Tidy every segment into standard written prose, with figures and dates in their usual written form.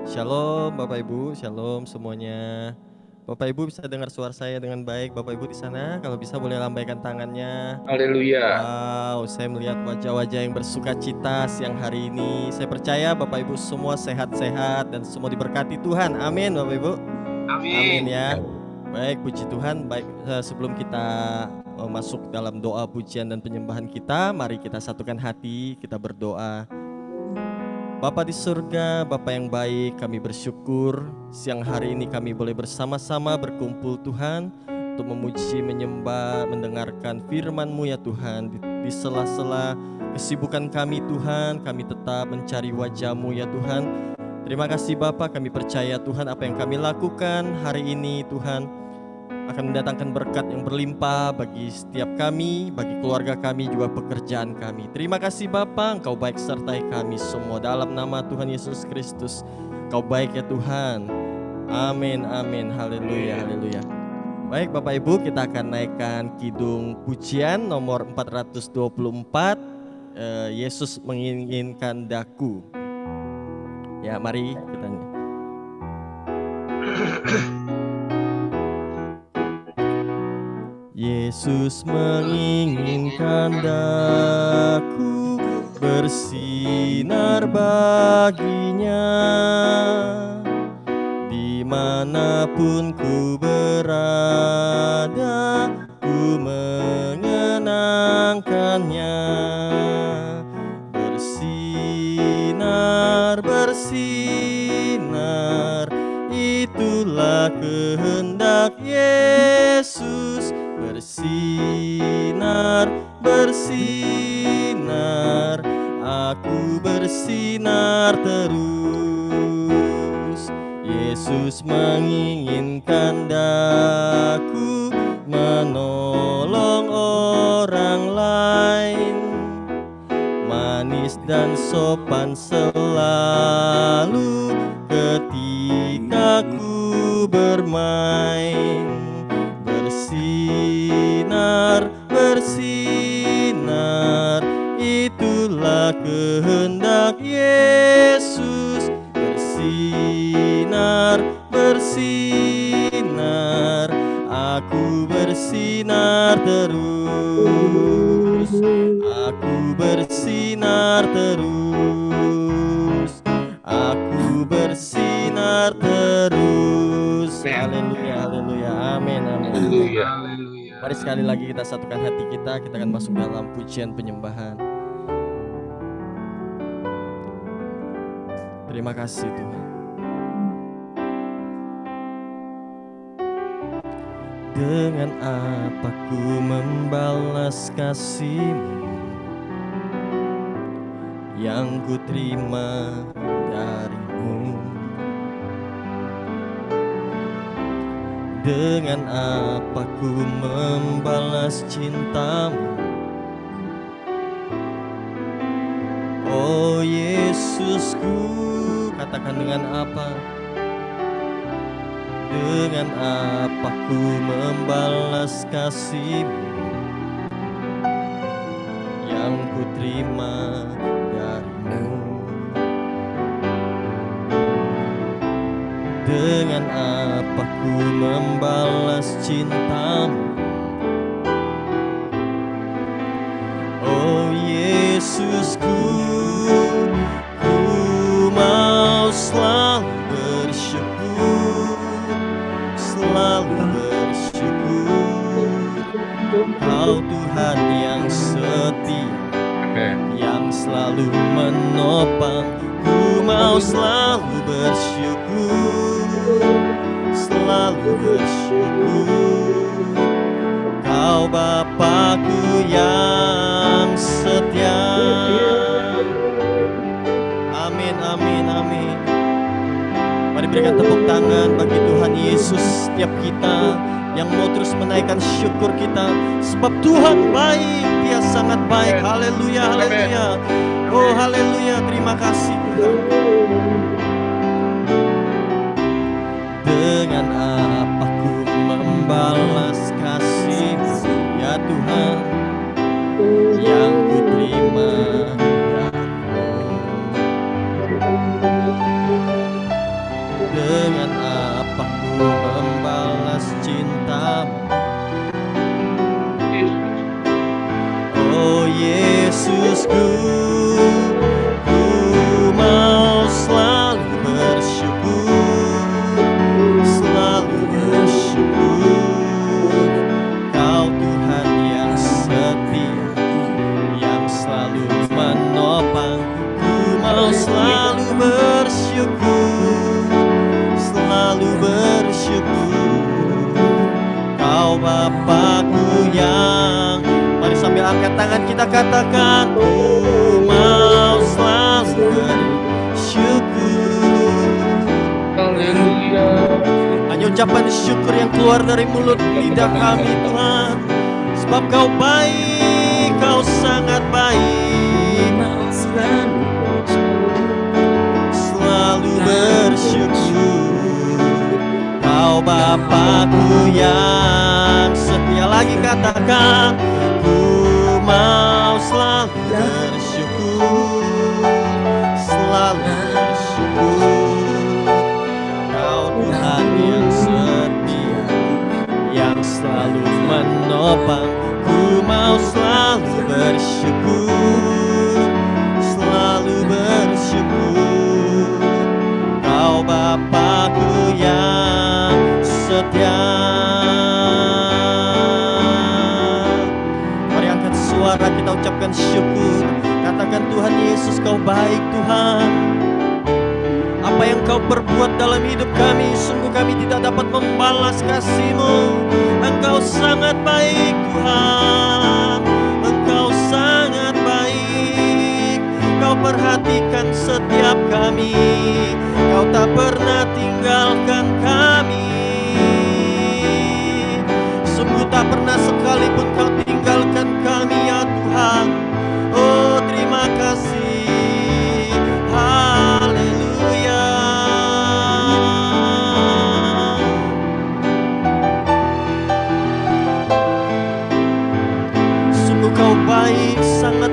Shalom Bapak Ibu, shalom semuanya. Bapak Ibu bisa dengar suara saya dengan baik. Bapak Ibu di sana, kalau bisa boleh lambaikan tangannya. Haleluya. Wow, saya melihat wajah-wajah yang bersukacita siang hari ini. Saya percaya Bapak Ibu semua sehat-sehat dan semua diberkati Tuhan. Amin Bapak Ibu. Amin ya. Baik, puji Tuhan. Baik, sebelum kita masuk dalam doa pujian dan penyembahan kita, mari kita satukan hati, kita berdoa. Bapa di surga, Bapa yang baik, kami bersyukur siang hari ini kami boleh bersama-sama berkumpul Tuhan untuk memuji, menyembah, mendengarkan firman-Mu ya Tuhan. Di sela-sela kesibukan kami Tuhan, kami tetap mencari wajah-Mu ya Tuhan. Terima kasih Bapa, kami percaya Tuhan apa yang kami lakukan hari ini Tuhan akan mendatangkan berkat yang berlimpah bagi setiap kami, bagi keluarga kami, juga pekerjaan kami. Terima kasih Bapa, Engkau baik sertai kami semua dalam nama Tuhan Yesus Kristus. Engkau baik ya Tuhan. Amin, amin, haleluya, haleluya. Baik Bapak Ibu, kita akan naikkan kidung pujian nomor 424, Yesus menginginkan daku. Ya, mari kita Yesus menginginkan daku bersinar baginya, dimanapun ku berada, ku mengenangkannya. Bersinar, bersinar, itulah kehendak Yesus. Bersinar, bersinar, aku bersinar terus. Yesus menginginkan daku menolong orang lain, manis dan sopan selalu ketika ku bermain. Bersinar, bersinar, itulah kehendak Yesus. Bersinar, bersinar, aku bersinar terus. Aku bersinar terus. Aku bersinar terus. Haleluya, haleluya, amin, amin. Haleluya. Mari sekali lagi kita satukan hati kita akan masuk dalam pujian penyembahan. Terima kasih Tuhan. Dengan apa ku membalas kasih-Mu yang ku terima dari-Mu? Dengan apa ku membalas cinta-Mu? Oh Yesusku, katakan dengan apa? Dengan apa ku membalas kasih-Mu yang ku terima dari-Mu? Dengan apa ku membalas cinta-Mu? Oh Yesusku, ku mau selalu bersyukur, selalu bersyukur. Kau Tuhan yang setia, yang selalu menopang. Ku mau selalu bersyukur, selalu bersyukur. Kau Bapakku yang setia. Amin, amin, amin. Mari berikan tepuk tangan bagi Tuhan Yesus setiap kita yang mau terus menaikkan syukur kita, sebab Tuhan baik, Dia sangat baik. Haleluya, haleluya. Oh haleluya, terima kasih Tuhan. Dengan apa ku membalas kasih-Mu ya Tuhan, yang ku terima dari-Mu. Yesusku, ku mau selalu bersyukur, selalu bersyukur. Kau Tuhan yang setia, yang selalu menopang. Ku mau selalu bersyukur, selalu bersyukur. Kau Bapakku yang, mari sambil angkat tangan kita katakan, ku mau selalu bersyukur. Haleluya. Hanya ucapan syukur yang keluar dari mulut lidah kami Tuhan, sebab Kau baik, Kau sangat baik. Selalu bersyukur. Kau Bapakku yang setia, lagi katakan, ku mau selalu bersyukur, selalu bersyukur. Kau Tuhan yang setia, yang selalu menopang. Ku mau selalu bersyukur, selalu bersyukur. Kau Bapakku yang setia. Mari angkat suara kita ucapkan syukur. Katakan, Tuhan Yesus, Kau baik Tuhan. Apa yang Kau perbuat dalam hidup kami, sungguh kami tidak dapat membalas kasih-Mu. Engkau sangat baik Tuhan, Engkau sangat baik. Kau perhatikan setiap kami, Kau tak pernah tinggalkan kami. Sungguh tak pernah sekalipun Kau tinggalkan kami ya Tuhan. Oh, terima kasih. Haleluya. Sungguh Kau baik, sangat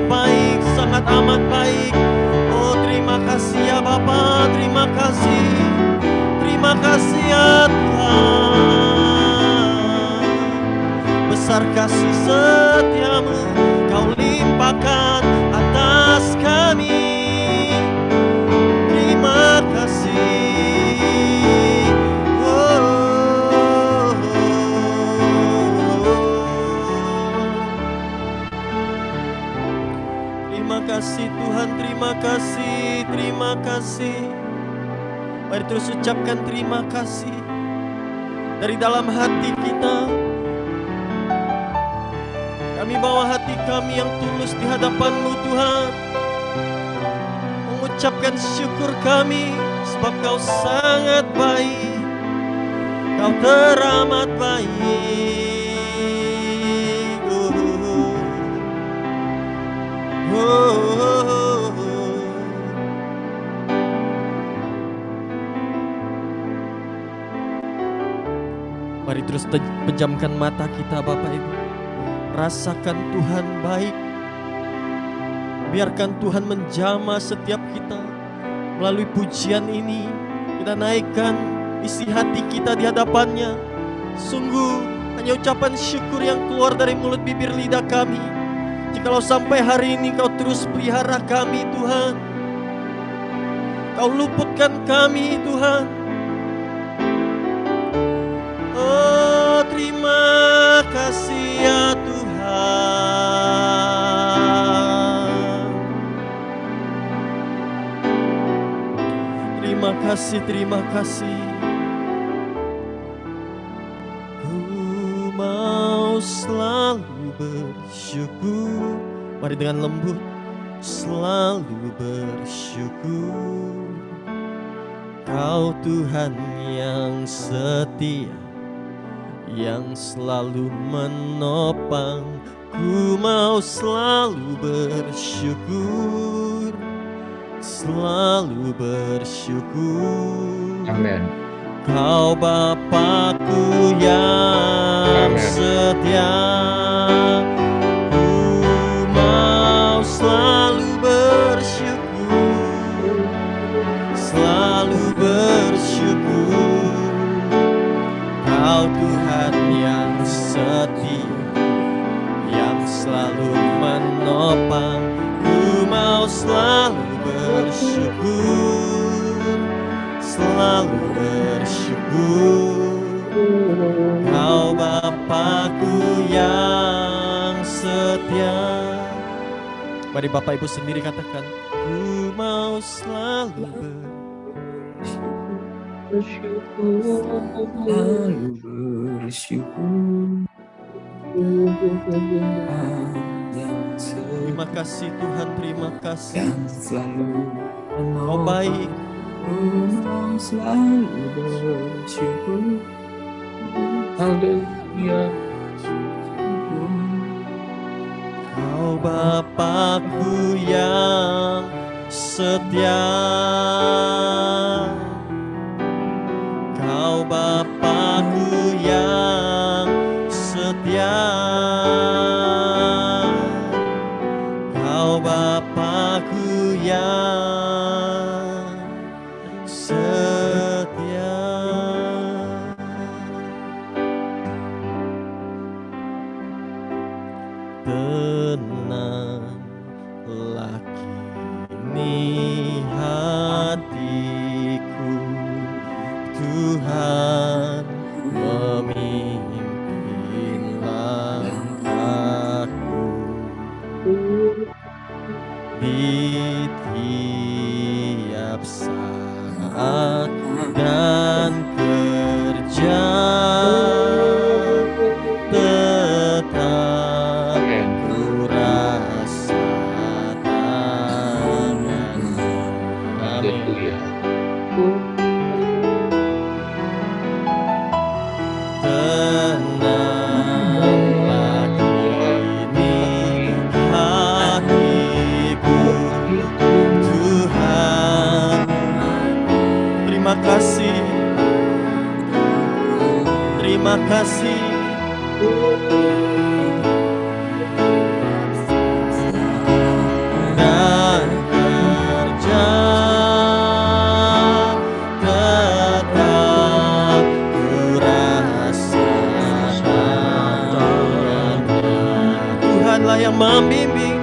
amat baik. Oh, terima kasih ya Bapa, terima kasih. Terima kasih ya Tuhan. Besar kasih setia-Mu Kau limpahkan atas kami. Terima kasih. Terima kasih Tuhan, terima kasih, terima kasih. Mari terus ucapkan terima kasih dari dalam hati kita. Kami bawa hati kami yang tulus di hadapan-Mu Tuhan, mengucapkan syukur kami, sebab Kau sangat baik, Kau teramat baik. Mari terus pejamkan mata kita Bapak Ibu. Rasakan Tuhan baik. Biarkan Tuhan menjamah setiap kita. Melalui pujian ini kita naikkan isi hati kita di hadapannya. Sungguh hanya ucapan syukur yang keluar dari mulut bibir lidah kami. Jikalau sampai hari ini Kau terus pelihara kami Tuhan, Kau luputkan kami Tuhan. Oh, terima kasih ya Tuhan. Terima kasih, terima kasih. Ku mau selalu bersyukur. Mari dengan lembut, selalu bersyukur. Kau Tuhan yang setia, yang selalu menopang. Ku mau selalu bersyukur, selalu bersyukur. Amin. Kau Bapakku yang setia, ku mau selalu bersyukur, selalu bersyukur. Kau Tuhan yang setia, yang selalu menopang. Ku bersyukur, selalu bersyukur. Kau Bapakku yang setia. Mari Bapak Ibu sendiri katakan, ku mau selalu bersyukur. Terima kasih Tuhan, terima kasih. Yang selalu Kau baik. Ku mau selalu bersyukur. Haleluya. Kau Bapakku yang setia. Kau Bapakku yang setia. Kau Bapakku yang setia. Tenanglah kini hatiku, Tuhan memimpin langkahku di tiap saat dan kerja. Tetap ku rasa tanganmu. Amin. Tenanglah kini hatiku, Tuhan. Terima kasih, terima kasih. Dan kerja tetap ku rasakan. Tuhanlah yang membimbing,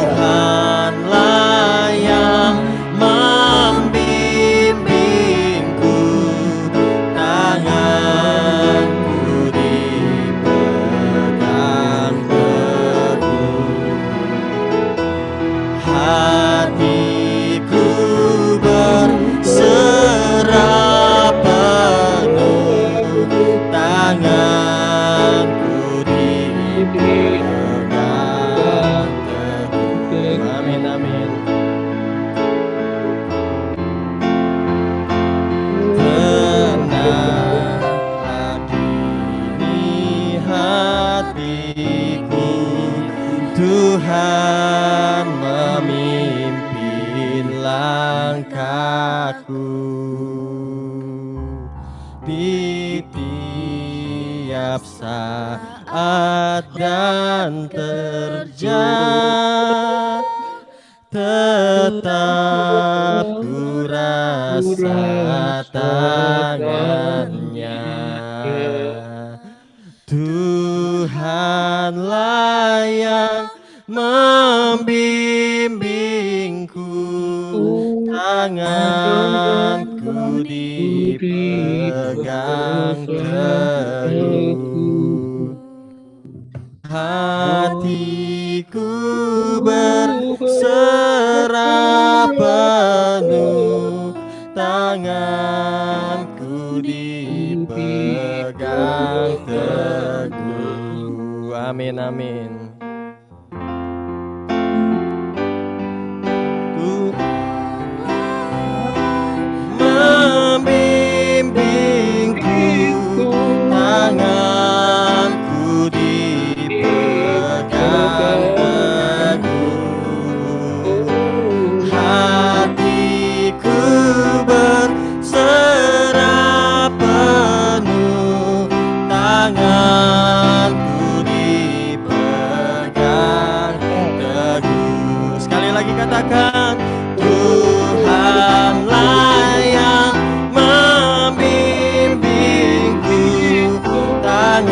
Tuhanlah yang membimbingku. Tanganku dipegang teguh, hatiku berserah penuh. Tanganku dipegang teguh. Amin, amin. Tenanglah kini hatiku, Tuhan memimpin langkahku di tiap saat dan terja. Tetap ku rasa tangannya. Tuhanlah yang membimbingku. Tanganku dipegang teguh, hatiku berserah penuh. Tanganku dipegang teguh. Amin, amin. Membimbingku, tanganku dipegang teguh, hatiku berserah penuh. Tanganku dipegang teguh. Sekali lagi katakan, Tuhanlah yang membimbingku. Tanganku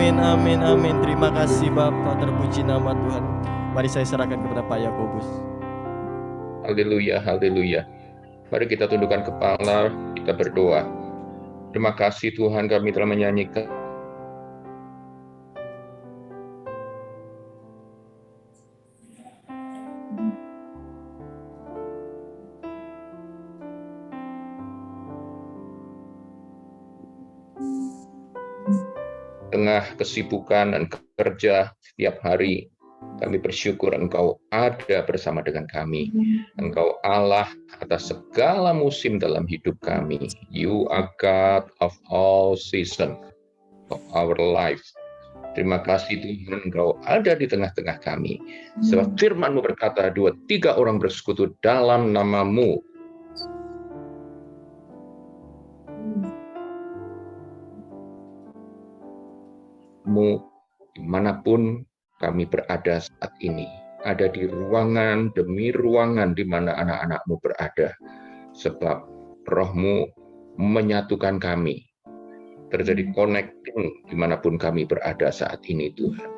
Amin, amin, amin. Terima kasih Bapak, terpuji nama Tuhan. Mari saya serahkan kepada Pak Yakobus. Haleluya, haleluya. Mari kita tundukkan kepala, kita berdoa. Terima kasih Tuhan, kami telah menyanyikan tengah kesibukan dan kerja setiap hari. Kami bersyukur Engkau ada bersama dengan kami. Engkau Allah atas segala musim dalam hidup kami. You are God of all season of our life. Terima kasih Tuhan, Engkau ada di tengah-tengah kami. Sebab firman-Mu berkata, 2-3 orang bersekutu dalam nama-Mu. Dimanapun kami berada saat ini, ada di ruangan demi ruangan di mana anak-anak-Mu berada, sebab Roh-Mu menyatukan kami, terjadi connecting dimanapun kami berada saat ini Tuhan.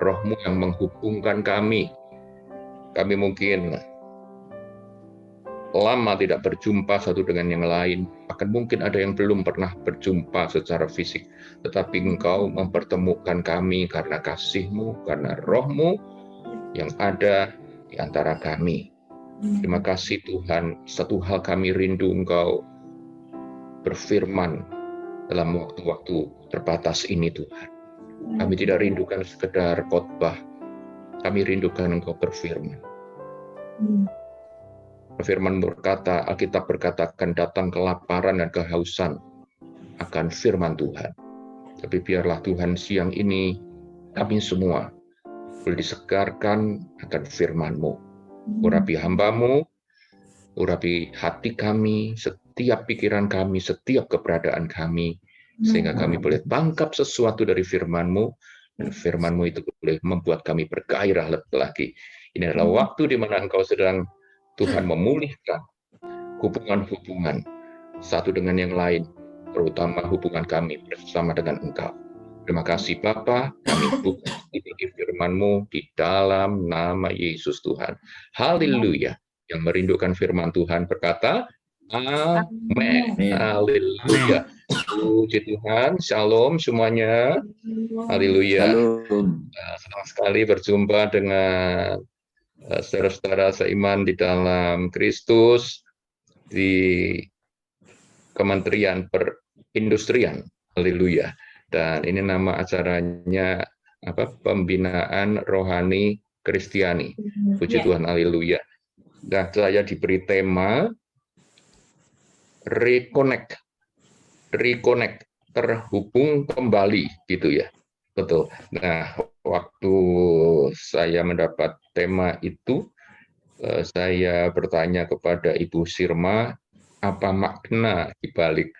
Roh-Mu yang menghubungkan kami mungkin lama tidak berjumpa satu dengan yang lain, bahkan mungkin ada yang belum pernah berjumpa secara fisik, tetapi Engkau mempertemukan kami karena kasih-Mu, karena Roh-Mu yang ada di antara kami. Terima kasih Tuhan, satu hal kami rindu Engkau berfirman dalam waktu-waktu terbatas ini Tuhan. Kami tidak rindukan sekedar khotbah, kami rindukan Engkau berfirman. Firman berkata, Alkitab berkata akan datang kelaparan dan kehausan akan firman Tuhan. Tapi biarlah Tuhan siang ini kami semua boleh disegarkan akan firman-Mu. Urapi hamba-Mu, urapi hati kami, setiap pikiran kami, setiap keberadaan kami, sehingga kami boleh tangkap sesuatu dari firman-Mu, dan firman-Mu itu boleh membuat kami bergairah lebih lagi. Ini adalah waktu di mana Engkau sedang Tuhan memulihkan hubungan-hubungan satu dengan yang lain, terutama hubungan kami bersama dengan Engkau. Terima kasih Bapa, kami buka bagi firman-Mu di dalam nama Yesus Tuhan. Haleluya. Yang merindukan firman Tuhan berkata, Amin. Haleluya. Puji Tuhan, Shalom semuanya. Haleluya. Senang sekali berjumpa dengan saudara-saudara seiman di dalam Kristus di Kementerian Perindustrian. Haleluya. Dan ini nama acaranya Pembinaan Rohani Kristiani. Puji Tuhan, haleluya. Dan saya diberi tema reconnect, terhubung kembali gitu ya. Betul. Nah, waktu saya mendapat tema itu, saya bertanya kepada Ibu Sirma, apa makna dibalik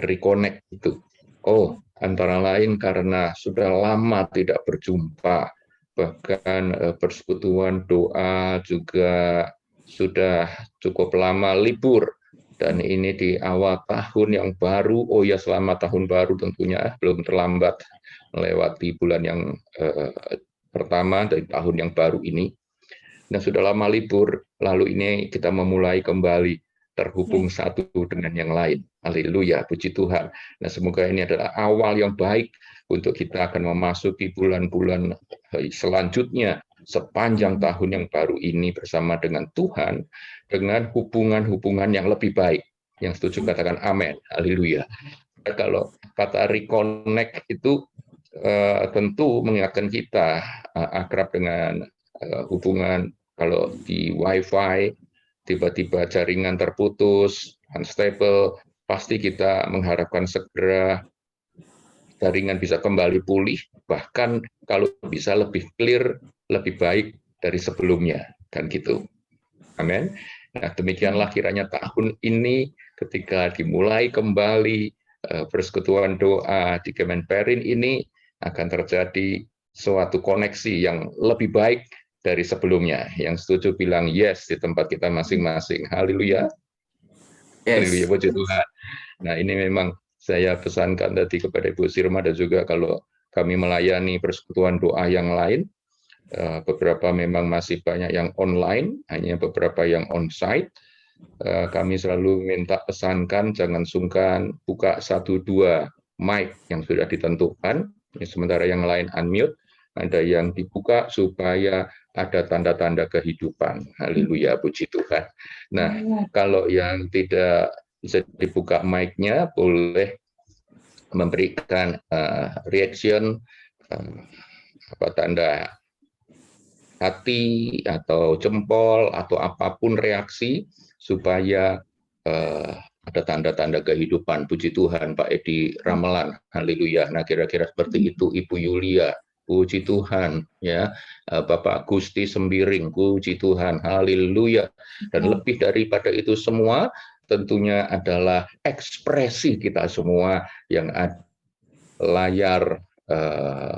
reconnect itu? Oh, antara lain karena sudah lama tidak berjumpa, bahkan persekutuan doa juga sudah cukup lama libur. Dan ini di awal tahun yang baru, oh ya selamat tahun baru tentunya, belum terlambat melewati bulan yang pertama dari tahun yang baru ini. Dan sudah lama libur, lalu ini kita memulai kembali terhubung satu dengan yang lain. Haleluya, puji Tuhan. Nah, semoga ini adalah awal yang baik untuk kita akan memasuki bulan-bulan selanjutnya sepanjang tahun yang baru ini bersama dengan Tuhan, dengan hubungan-hubungan yang lebih baik. Yang setuju katakan amin. Haleluya. Kalau kata reconnect itu tentu mengingatkan kita akrab dengan hubungan. Kalau di WiFi tiba-tiba jaringan terputus, unstable, pasti kita mengharapkan segera jaringan bisa kembali pulih, bahkan kalau bisa lebih clear, lebih baik dari sebelumnya, kan gitu. Amin. Nah, demikianlah kiranya tahun ini ketika dimulai kembali persekutuan doa di Kemenperin ini akan terjadi suatu koneksi yang lebih baik dari sebelumnya. Yang setuju bilang yes di tempat kita masing-masing. Haleluya. Yes. Haleluya, puji Tuhan. Nah, ini memang saya pesankan tadi kepada Ibu Sirma dan juga kalau kami melayani persekutuan doa yang lain. Beberapa memang masih banyak yang online, hanya beberapa yang onsite. Kami selalu minta pesankan, jangan sungkan buka 1-2 mic yang sudah ditentukan, sementara yang lain unmute, ada yang dibuka supaya ada tanda-tanda kehidupan. Haleluya, puji Tuhan. Nah, kalau yang tidak bisa dibuka mic-nya, boleh memberikan reaction, tanda hati atau jempol atau apapun reaksi supaya ada tanda-tanda kehidupan. Puji Tuhan, Pak Edi Ramelan, haleluya. Nah, kira-kira seperti itu, Ibu Yulia, puji Tuhan, ya. Bapak Gusti Sembiring, puji Tuhan, haleluya. Dan lebih daripada itu semua, tentunya adalah ekspresi kita semua yang ada layar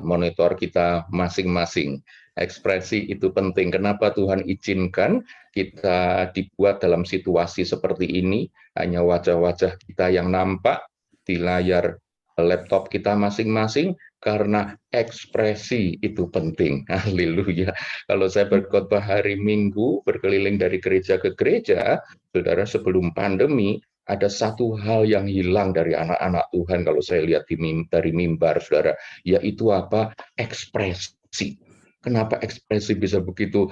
monitor kita masing-masing. Ekspresi itu penting. Kenapa Tuhan izinkan kita dibuat dalam situasi seperti ini? Hanya wajah-wajah kita yang nampak di layar laptop kita masing-masing, karena ekspresi itu penting. Haleluya. Kalau saya berkhotbah hari Minggu, berkeliling dari gereja ke gereja, saudara, sebelum pandemi, ada satu hal yang hilang dari anak-anak Tuhan kalau saya lihat dari mimbar, saudara, yaitu apa? Ekspresi. Kenapa ekspresi bisa begitu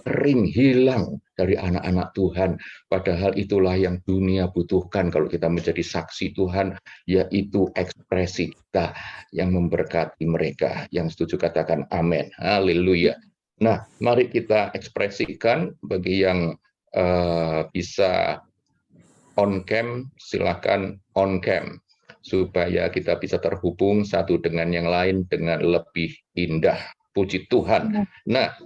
kering, hilang dari anak-anak Tuhan? Padahal itulah yang dunia butuhkan kalau kita menjadi saksi Tuhan, yaitu ekspresi kita yang memberkati mereka. Yang setuju katakan amin. Haleluya. Nah, mari kita ekspresikan. Bagi yang bisa on cam, silakan on cam, supaya kita bisa terhubung satu dengan yang lain dengan lebih indah. Puji Tuhan. Nah,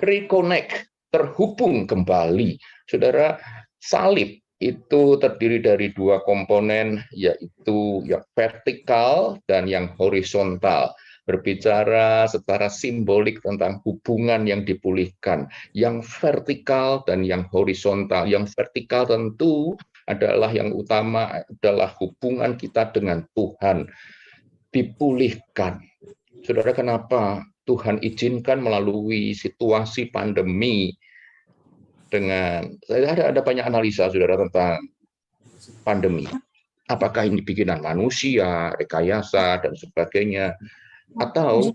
reconnect, terhubung kembali. Saudara, salib itu terdiri dari 2 komponen, yaitu yang vertikal dan yang horizontal. Berbicara secara simbolik tentang hubungan yang dipulihkan, yang vertikal dan yang horizontal. Yang vertikal tentu adalah yang utama, adalah hubungan kita dengan Tuhan dipulihkan. Saudara, kenapa Tuhan izinkan melalui situasi pandemi? Dengan ada banyak analisa, saudara, tentang pandemi. Apakah ini bikinan manusia, rekayasa dan sebagainya, atau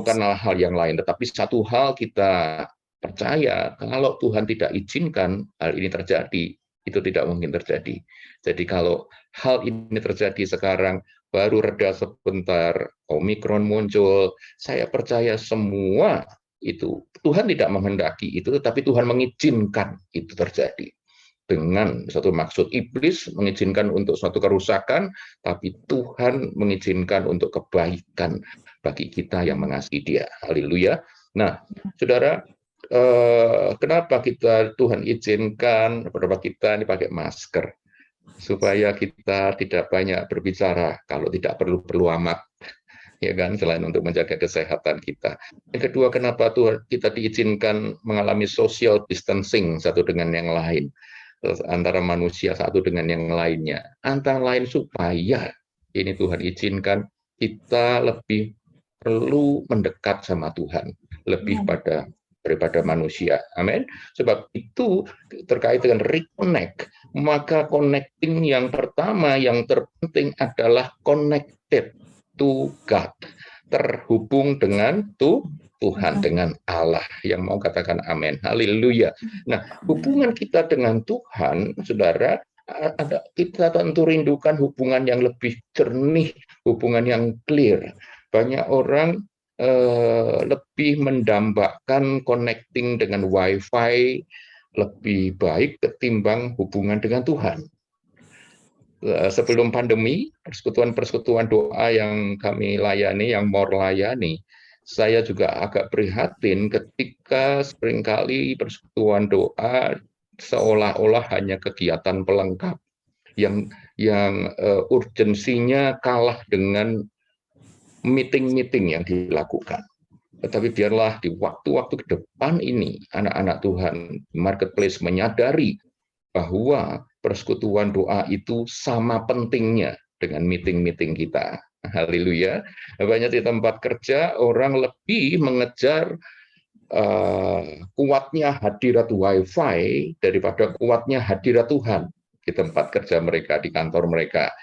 karena hal yang lain? Tetapi satu hal kita percaya, kalau Tuhan tidak izinkan hal ini terjadi, itu tidak mungkin terjadi. Jadi kalau hal ini terjadi sekarang, baru reda sebentar, Omikron muncul, saya percaya semua itu Tuhan tidak menghendaki itu, tetapi Tuhan mengizinkan itu terjadi dengan satu maksud. Iblis mengizinkan untuk suatu kerusakan, tapi Tuhan mengizinkan untuk kebaikan bagi kita yang mengasihi Dia. Haleluya. Nah, saudara, kenapa Tuhan izinkan beberapa kita ini pakai masker? Supaya kita tidak banyak berbicara kalau tidak perlu amat, ya kan, selain untuk menjaga kesehatan kita. Yang kedua, kenapa Tuhan kita diizinkan mengalami social distancing satu dengan yang lain, antara manusia satu dengan yang lainnya, antara lain supaya ini Tuhan izinkan kita lebih perlu mendekat sama Tuhan, lebih daripada manusia. Amin. Sebab itu terkait dengan reconnect, maka connecting yang pertama yang terpenting adalah connected to God, terhubung dengan Tuhan, dengan Allah. Yang mau katakan amin. Haleluya. Nah, hubungan kita dengan Tuhan, saudara, kita tentu rindukan hubungan yang lebih jernih, hubungan yang clear. Banyak orang lebih mendambakan connecting dengan WiFi lebih baik ketimbang hubungan dengan Tuhan. Sebelum pandemi, persekutuan-persekutuan doa yang kami layani, yang MOR layani, saya juga agak prihatin ketika seringkali persekutuan doa seolah-olah hanya kegiatan pelengkap yang urgensinya kalah dengan meeting-meeting yang dilakukan. Tetapi biarlah di waktu-waktu ke depan ini, anak-anak Tuhan marketplace menyadari bahwa persekutuan doa itu sama pentingnya dengan meeting-meeting kita. Haleluya. Banyak di tempat kerja orang lebih mengejar kuatnya hadirat WiFi daripada kuatnya hadirat Tuhan di tempat kerja mereka, di kantor mereka.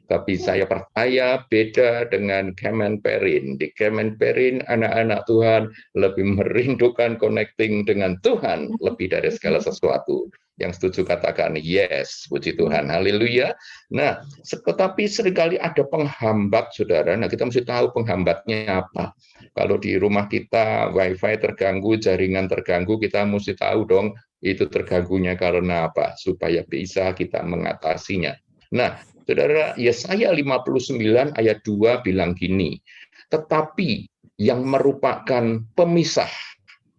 Tapi saya percaya beda dengan Kemenperin. Di Kemenperin anak-anak Tuhan lebih merindukan connecting dengan Tuhan lebih dari segala sesuatu. Yang setuju katakan yes, puji Tuhan, haleluya. Nah, tetapi seringkali ada penghambat, saudara. Nah, kita mesti tahu penghambatnya apa. Kalau di rumah kita WiFi terganggu, jaringan terganggu, kita mesti tahu dong itu terganggunya karena apa, supaya bisa kita mengatasinya. Nah, saudara, Yesaya 59 ayat 2 bilang gini, tetapi yang merupakan pemisah,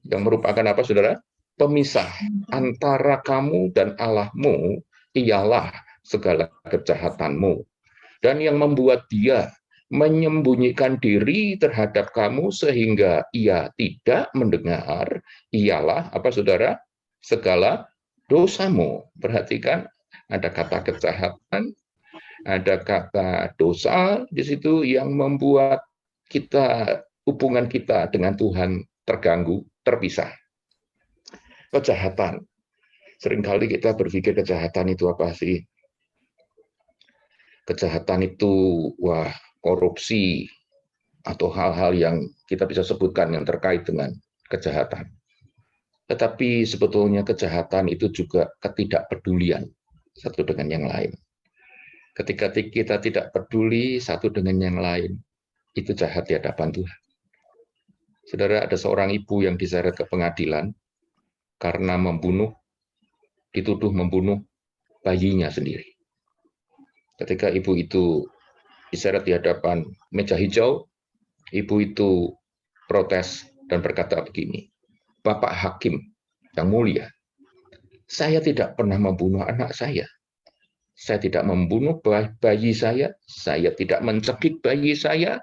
yang merupakan apa, saudara? Pemisah antara kamu dan Allahmu ialah segala kejahatanmu. Dan yang membuat dia menyembunyikan diri terhadap kamu sehingga ia tidak mendengar ialah apa, saudara? Segala dosamu. Perhatikan, ada kata kejahatan, ada kata dosa di situ yang membuat kita, hubungan kita dengan Tuhan terganggu, terpisah. Kejahatan. Seringkali kita berpikir kejahatan itu apa sih? Kejahatan itu wah, korupsi atau hal-hal yang kita bisa sebutkan yang terkait dengan kejahatan. Tetapi sebetulnya kejahatan itu juga ketidakpedulian satu dengan yang lain. Ketika kita tidak peduli satu dengan yang lain, itu jahat di hadapan Tuhan. Saudara, ada seorang ibu yang diseret ke pengadilan karena dituduh membunuh bayinya sendiri. Ketika ibu itu diseret di hadapan meja hijau, ibu itu protes dan berkata begini, Bapak Hakim yang mulia, saya tidak pernah membunuh anak saya. Saya tidak membunuh bayi saya tidak mencekik bayi saya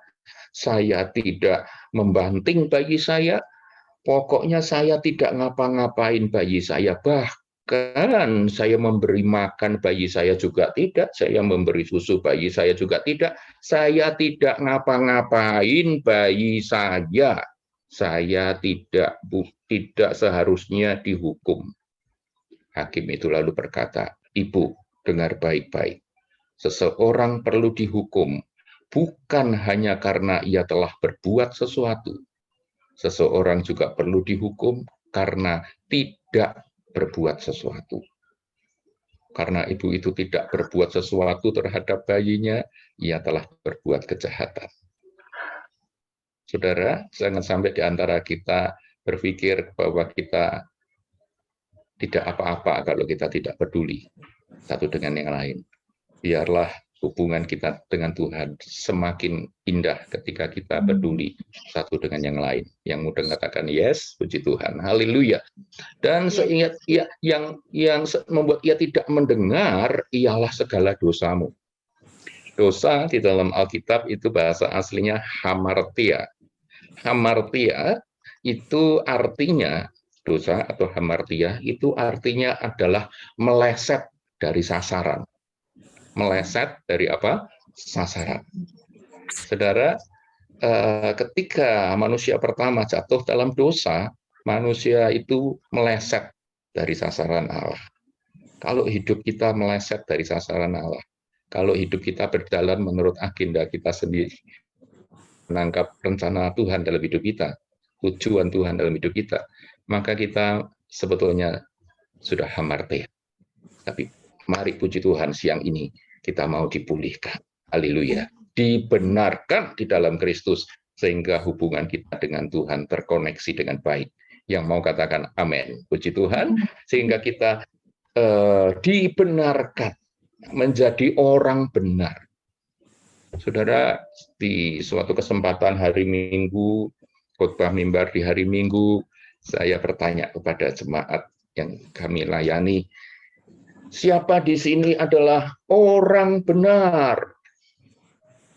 tidak membanting bayi saya, pokoknya saya tidak ngapa-ngapain bayi saya, bahkan saya memberi makan bayi saya juga tidak, saya memberi susu bayi saya juga tidak, saya tidak ngapa-ngapain bayi saya tidak seharusnya dihukum. Hakim itu lalu berkata, Ibu, dengar baik-baik. Seseorang perlu dihukum bukan hanya karena ia telah berbuat sesuatu. Seseorang juga perlu dihukum karena tidak berbuat sesuatu. Karena ibu itu tidak berbuat sesuatu terhadap bayinya, ia telah berbuat kejahatan. Saudara, jangan sampai di antara kita berpikir bahwa kita tidak apa-apa kalau kita tidak peduli satu dengan yang lain. Biarlah hubungan kita dengan Tuhan semakin indah ketika kita peduli satu dengan yang lain. Yang mudah katakan yes, puji Tuhan, haleluya. Dan seingat yang membuat ia tidak mendengar ialah segala dosamu. Dosa di dalam Alkitab itu bahasa aslinya hamartia. Hamartia itu artinya, dosa atau hamartia itu artinya adalah meleset dari sasaran. Meleset dari apa? Sasaran. Saudara, ketika manusia pertama jatuh dalam dosa, manusia itu meleset dari sasaran Allah. Kalau hidup kita meleset dari sasaran Allah, kalau hidup kita berjalan menurut agenda kita sendiri, menangkap rencana Tuhan dalam hidup kita, tujuan Tuhan dalam hidup kita, maka kita sebetulnya sudah hamartia. Tapi mari puji Tuhan siang ini kita mau dipulihkan. Haleluya. Dibenarkan di dalam Kristus sehingga hubungan kita dengan Tuhan terkoneksi dengan baik. Yang mau katakan amin. Puji Tuhan. Sehingga kita dibenarkan menjadi orang benar. Saudara, di suatu kesempatan hari Minggu, khotbah mimbar di hari Minggu, saya bertanya kepada jemaat yang kami layani, siapa di sini adalah orang benar?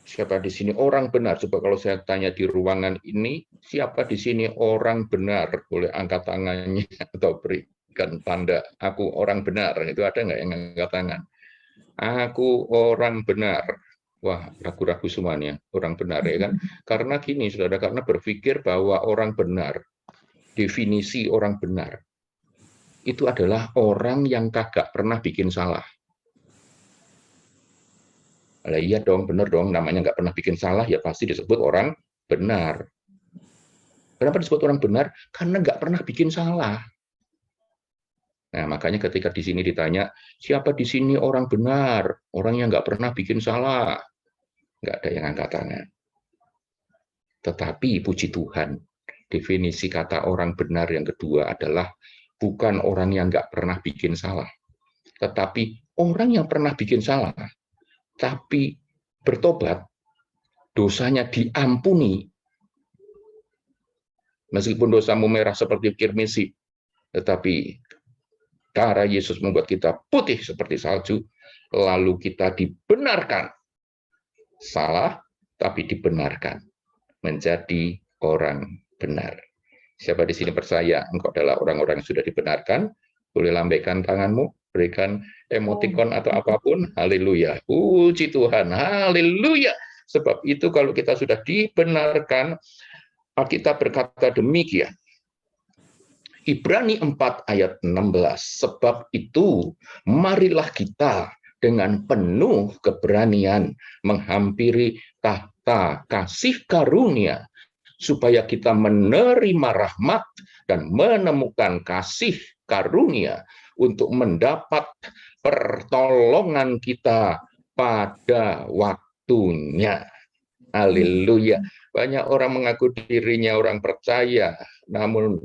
Siapa di sini orang benar? Coba kalau saya tanya di ruangan ini, siapa di sini orang benar? Boleh angkat tangannya atau berikan tanda, aku orang benar. Itu ada nggak yang angkat tangan? Aku orang benar. Wah, ragu-ragu semuanya orang benar ya kan? Karena gini, saudara, karena berpikir bahwa orang benar, definisi orang benar itu adalah orang yang kagak pernah bikin salah. Nah, iya dong, benar dong, namanya nggak pernah bikin salah ya pasti disebut orang benar. Kenapa disebut orang benar? Karena nggak pernah bikin salah. Nah, makanya ketika di sini ditanya, siapa di sini orang benar? Orang yang nggak pernah bikin salah. Nggak ada yang angkat tangan. Tetapi puji Tuhan, definisi kata orang benar yang kedua adalah bukan orang yang nggak pernah bikin salah, tetapi orang yang pernah bikin salah, tapi bertobat, dosanya diampuni. Meskipun dosamu merah seperti kirmisi, tetapi darah Yesus membuat kita putih seperti salju, lalu kita dibenarkan. Salah, tapi dibenarkan. Menjadi orang benar. Siapa di sini percaya engkau adalah orang-orang yang sudah dibenarkan? Boleh lambaikan tanganmu, berikan emotikon atau apapun. Haleluya. Puji Tuhan. Haleluya. Sebab itu kalau kita sudah dibenarkan, Alkitab berkata demikian. Ibrani 4 ayat 16. Sebab itu marilah kita dengan penuh keberanian menghampiri tahta kasih karunia supaya kita menerima rahmat dan menemukan kasih karunia untuk mendapat pertolongan kita pada waktunya. Haleluya. Banyak orang mengaku dirinya orang percaya, namun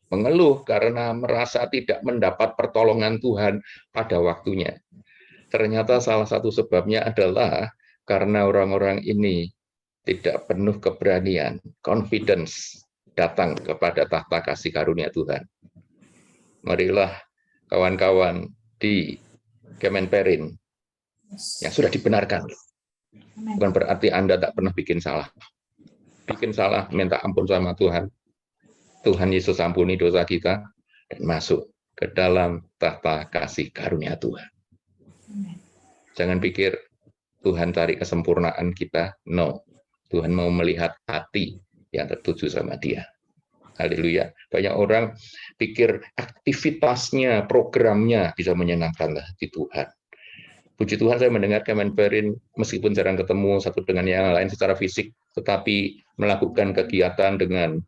mengeluh karena merasa tidak mendapat pertolongan Tuhan pada waktunya. Ternyata salah satu sebabnya adalah karena orang-orang ini tidak penuh keberanian, confidence datang kepada tahta kasih karunia Tuhan. Marilah kawan-kawan di Kemenperin yang sudah dibenarkan. Bukan berarti Anda tak pernah bikin salah. Bikin salah, minta ampun sama Tuhan. Tuhan Yesus ampuni dosa kita dan masuk ke dalam tahta kasih karunia Tuhan. Jangan pikir Tuhan cari kesempurnaan kita. No. Tuhan mau melihat hati yang tertuju sama Dia. Haleluya. Banyak orang pikir aktivitasnya, programnya bisa menyenangkan hati Tuhan. Puji Tuhan saya mendengar Kemenperin meskipun jarang ketemu satu dengan yang lain secara fisik, tetapi melakukan kegiatan dengan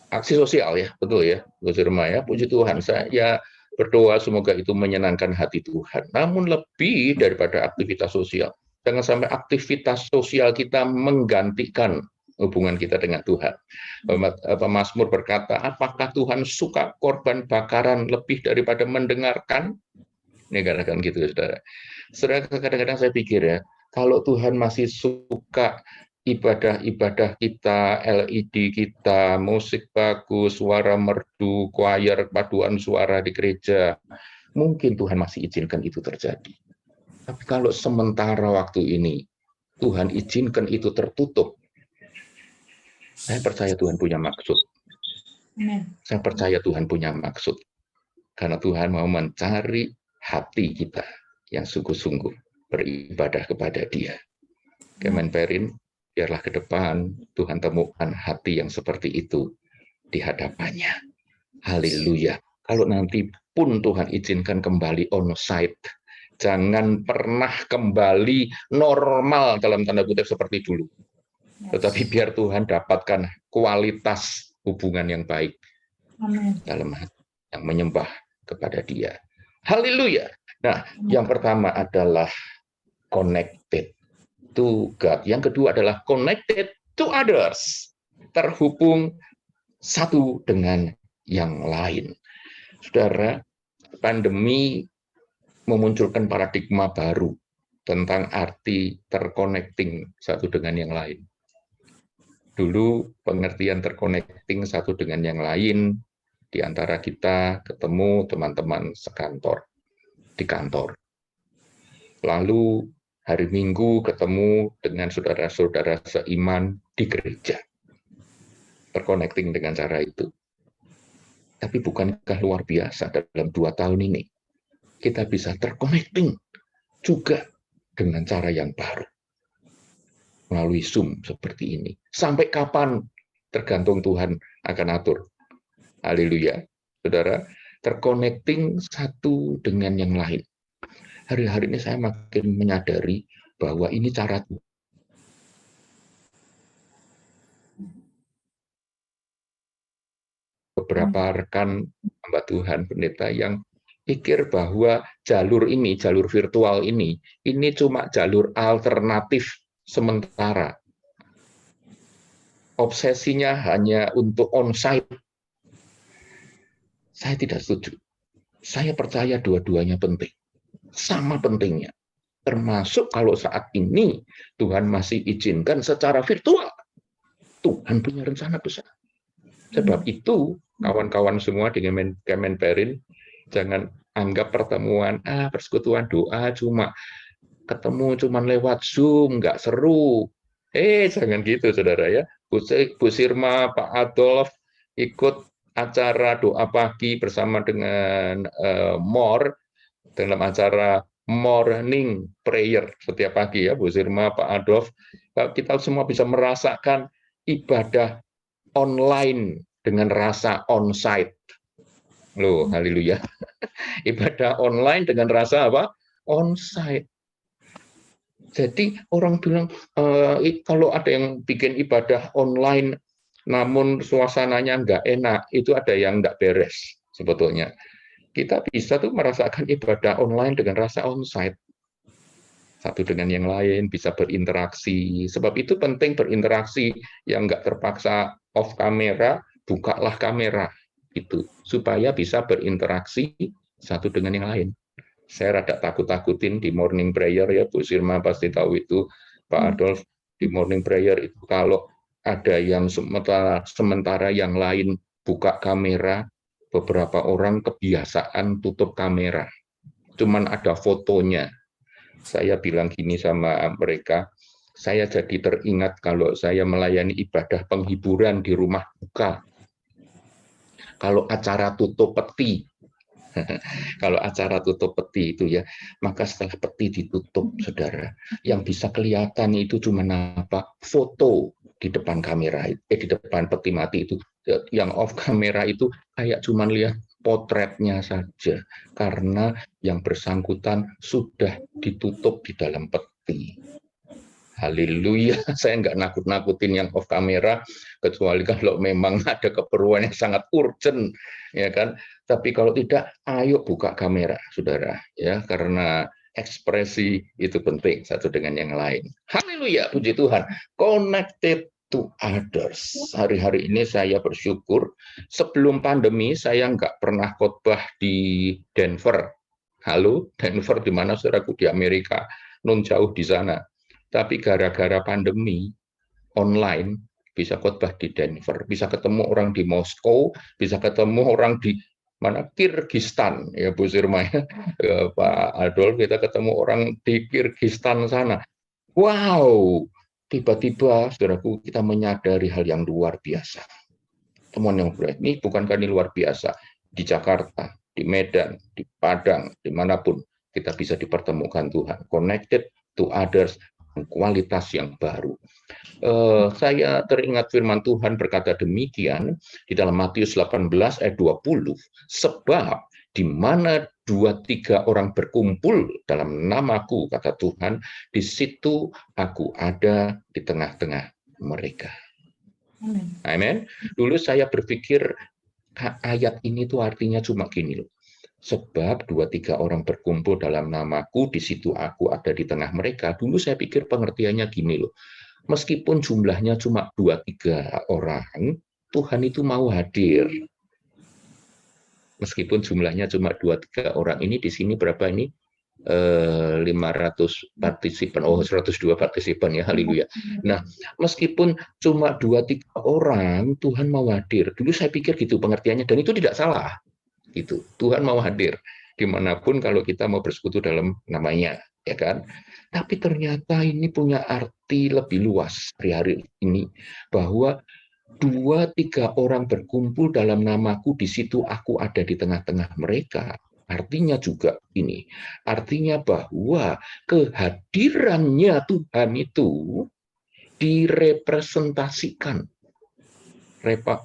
aksi sosial ya, betul ya, Bu Sirma ya. Puji Tuhan, saya berdoa semoga itu menyenangkan hati Tuhan. Namun lebih daripada aktivitas sosial, jangan sampai aktivitas sosial kita menggantikan hubungan kita dengan Tuhan. Mazmur berkata, apakah Tuhan suka korban bakaran lebih daripada mendengarkan? Ini kadang-kadang gitu, saudara. Saudara, kadang-kadang saya pikir ya, kalau Tuhan masih suka ibadah-ibadah kita, LED kita, musik bagus, suara merdu, choir, paduan suara di gereja, mungkin Tuhan masih izinkan itu terjadi. Tapi kalau sementara waktu ini, Tuhan izinkan itu tertutup, saya percaya Tuhan punya maksud. Saya percaya Tuhan punya maksud. Karena Tuhan mau mencari hati kita yang sungguh-sungguh beribadah kepada Dia. Kemenperin, biarlah ke depan Tuhan temukan hati yang seperti itu di hadapannya. Haleluya. Kalau nanti pun Tuhan izinkan kembali on-site, jangan pernah kembali normal dalam tanda kutip seperti dulu. Tetapi biar Tuhan dapatkan kualitas hubungan yang baik dalam hati yang menyembah kepada Dia. Haleluya. Nah, yang pertama adalah connected to God. Yang kedua adalah connected to others. Terhubung satu dengan yang lain. Saudara, pandemi memunculkan paradigma baru tentang arti terconnecting satu dengan yang lain. Dulu pengertian terconnecting satu dengan yang lain di antara kita ketemu teman-teman sekantor di kantor. Lalu hari Minggu ketemu dengan saudara-saudara seiman di gereja. Terconnecting dengan cara itu. Tapi bukankah luar biasa dalam 2 tahun ini kita bisa terconnecting juga dengan cara yang baru. Melalui Zoom seperti ini. Sampai kapan? Tergantung Tuhan akan atur. Haleluya. Saudara, terconnecting satu dengan yang lain. Hari-hari ini saya makin menyadari bahwa ini cara beberapa rekan hamba Tuhan pendeta yang pikir bahwa jalur virtual ini cuma jalur alternatif sementara. Obsesinya hanya untuk onsite. Saya tidak setuju. Saya percaya dua-duanya penting. Sama pentingnya. Termasuk kalau saat ini Tuhan masih izinkan secara virtual. Tuhan punya rencana besar. Sebab itu, kawan-kawan semua di Kemenperin, jangan anggap pertemuan, persekutuan doa cuma ketemu cuma lewat Zoom, nggak seru. Jangan gitu, saudara ya. Bu Sirma, Pak Adolf ikut acara doa pagi bersama dengan MOR dalam acara morning prayer setiap pagi ya, Bu Sirma, Pak Adolf. Kita semua bisa merasakan ibadah online dengan rasa onsite. Loh, haleluya. Ibadah online dengan rasa apa? Onsite. Jadi orang bilang kalau ada yang bikin ibadah online namun suasananya nggak enak, itu ada yang nggak beres sebetulnya. Kita bisa tuh merasakan ibadah online dengan rasa onsite. Satu dengan yang lain, bisa berinteraksi. Sebab itu penting berinteraksi, yang nggak terpaksa off kamera, bukalah kamera. Itu supaya bisa berinteraksi satu dengan yang lain. Saya rada takut-takutin di morning prayer ya, Bu Sirma pasti tahu itu, Pak Adolf, di morning prayer itu kalau ada yang sementara yang lain buka kamera, beberapa orang kebiasaan tutup kamera. Cuman ada fotonya. Saya bilang gini sama mereka, saya jadi teringat kalau saya melayani ibadah penghiburan di rumah duka. Kalau acara tutup peti, kalau acara tutup peti itu ya, maka setelah peti ditutup, saudara, yang bisa kelihatan itu cuma apa? Foto di depan kamera, di depan peti mati itu. Yang off kamera itu kayak cuma lihat potretnya saja, karena yang bersangkutan sudah ditutup di dalam peti. Haleluya, saya nggak nakut-nakutin yang off kamera, kecuali kalau memang ada keperluan yang sangat urgent, ya kan. Tapi kalau tidak, ayo buka kamera, saudara, ya, karena ekspresi itu penting satu dengan yang lain. Haleluya, puji Tuhan. Connected to others. Hari-hari ini saya bersyukur. Sebelum pandemi saya nggak pernah khotbah di Denver. Halo, Denver di mana, saudaraku? Di Amerika, non jauh di sana. Tapi gara-gara pandemi online bisa khotbah di Denver, bisa ketemu orang di Moskow, bisa ketemu orang di mana, Kirgistan ya, Bu Sirma ya, Pak Adolf, kita ketemu orang di Kirgistan sana. Wow, tiba-tiba saudaraku kita menyadari hal yang luar biasa. Teman yang berat ini bukankah ini luar biasa? Di Jakarta, di Medan, di Padang, dimanapun kita bisa dipertemukan Tuhan, connected to others, kualitas yang baru. Saya teringat firman Tuhan berkata demikian di dalam Matius 18 ayat 20, sebab di mana 2-3 orang berkumpul dalam namaku, kata Tuhan, di situ aku ada di tengah-tengah mereka. Amin. Dulu saya berpikir ayat ini tuh artinya cuma gini loh. Sebab 2-3 orang berkumpul dalam namaku, di situ aku ada di tengah mereka. Dulu saya pikir pengertiannya gini loh. Meskipun jumlahnya cuma 2-3 orang, Tuhan itu mau hadir. Meskipun jumlahnya cuma 2-3 orang, ini di sini berapa ini? 500 partisipan, 102 partisipan ya, haleluya. Nah, meskipun cuma 2-3 orang, Tuhan mau hadir. Dulu saya pikir gitu pengertiannya, dan itu tidak salah. Itu Tuhan mau hadir dimanapun kalau kita mau bersekutu dalam namanya, ya kan. Tapi ternyata ini punya arti lebih luas hari-hari ini, bahwa 2-3 orang berkumpul dalam namaku, di situ aku ada di tengah-tengah mereka. artinya juga ini, artinya bahwa kehadirannya Tuhan itu direpresentasikan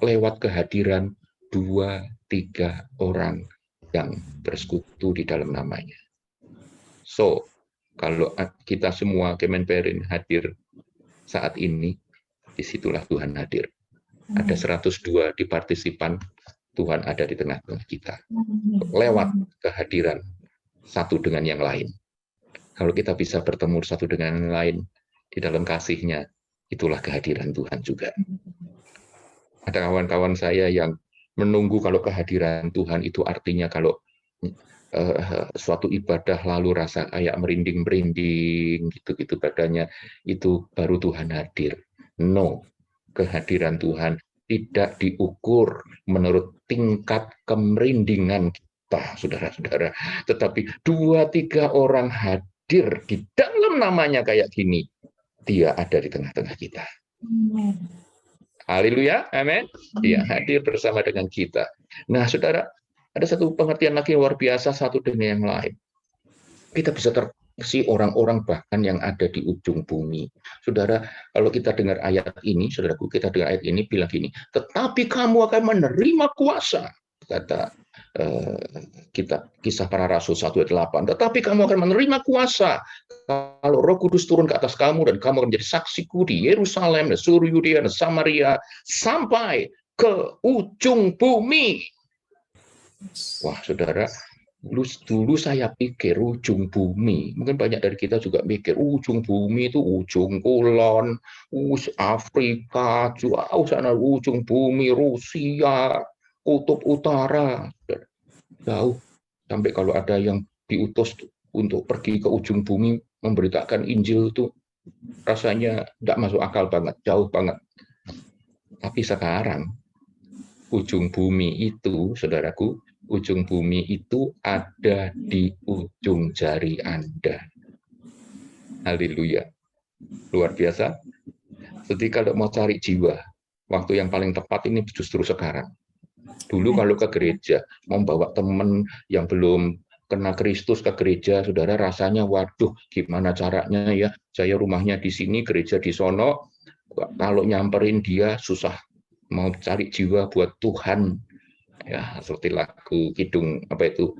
lewat kehadiran 2-3 orang yang bersekutu di dalam namanya. So, kalau kita semua Kemenperin hadir saat ini, disitulah Tuhan hadir. Ada 102 di partisipan, Tuhan ada di tengah-tengah kita. Lewat kehadiran satu dengan yang lain. Kalau kita bisa bertemu satu dengan yang lain di dalam kasih-Nya, itulah kehadiran Tuhan juga. Ada kawan-kawan saya yang menunggu kalau kehadiran Tuhan itu artinya kalau suatu ibadah lalu rasa kayak merinding-merinding gitu-gitu badannya, itu baru Tuhan hadir. No, kehadiran Tuhan tidak diukur menurut tingkat kemerindingan kita, saudara-saudara. Tetapi 2-3 orang hadir di dalam namanya kayak gini, Dia ada di tengah-tengah kita. Haleluya, amin. Dia hadir bersama dengan kita. Nah, saudara, ada satu pengertian lagi yang luar biasa satu dengan yang lain. Kita bisa terkoneksi orang-orang bahkan yang ada di ujung bumi. Saudara, kalau kita dengar ayat ini, saudaraku, kita dengar ayat ini bilang gini, tetapi kamu akan menerima kuasa, kata kita Kisah Para Rasul 1:8. Tetapi kamu akan menerima kuasa kalau Roh Kudus turun ke atas kamu, dan kamu akan menjadi saksiku di Yerusalem, dan seluruh Yudea dan Samaria sampai ke ujung bumi. Wah, saudara, dulu saya pikir ujung bumi, mungkin banyak dari kita juga mikir ujung bumi itu ujung kulon, Afrika, jauh sana ujung bumi, Rusia, kutub utara, jauh. Sampai kalau ada yang diutus untuk pergi ke ujung bumi memberitakan Injil itu rasanya tidak masuk akal banget, jauh banget. Tapi sekarang ujung bumi itu, saudaraku, ujung bumi itu ada di ujung jari Anda. Haleluya. Luar biasa. Jadi kalau mau cari jiwa, waktu yang paling tepat ini justru sekarang. Dulu kalau ke gereja, mau bawa teman yang belum kena Kristus ke gereja, saudara, rasanya waduh, gimana caranya ya, saya rumahnya di sini, gereja di sono, kalau nyamperin dia susah, mau cari jiwa buat Tuhan, ya seperti lagu Kidung apa itu,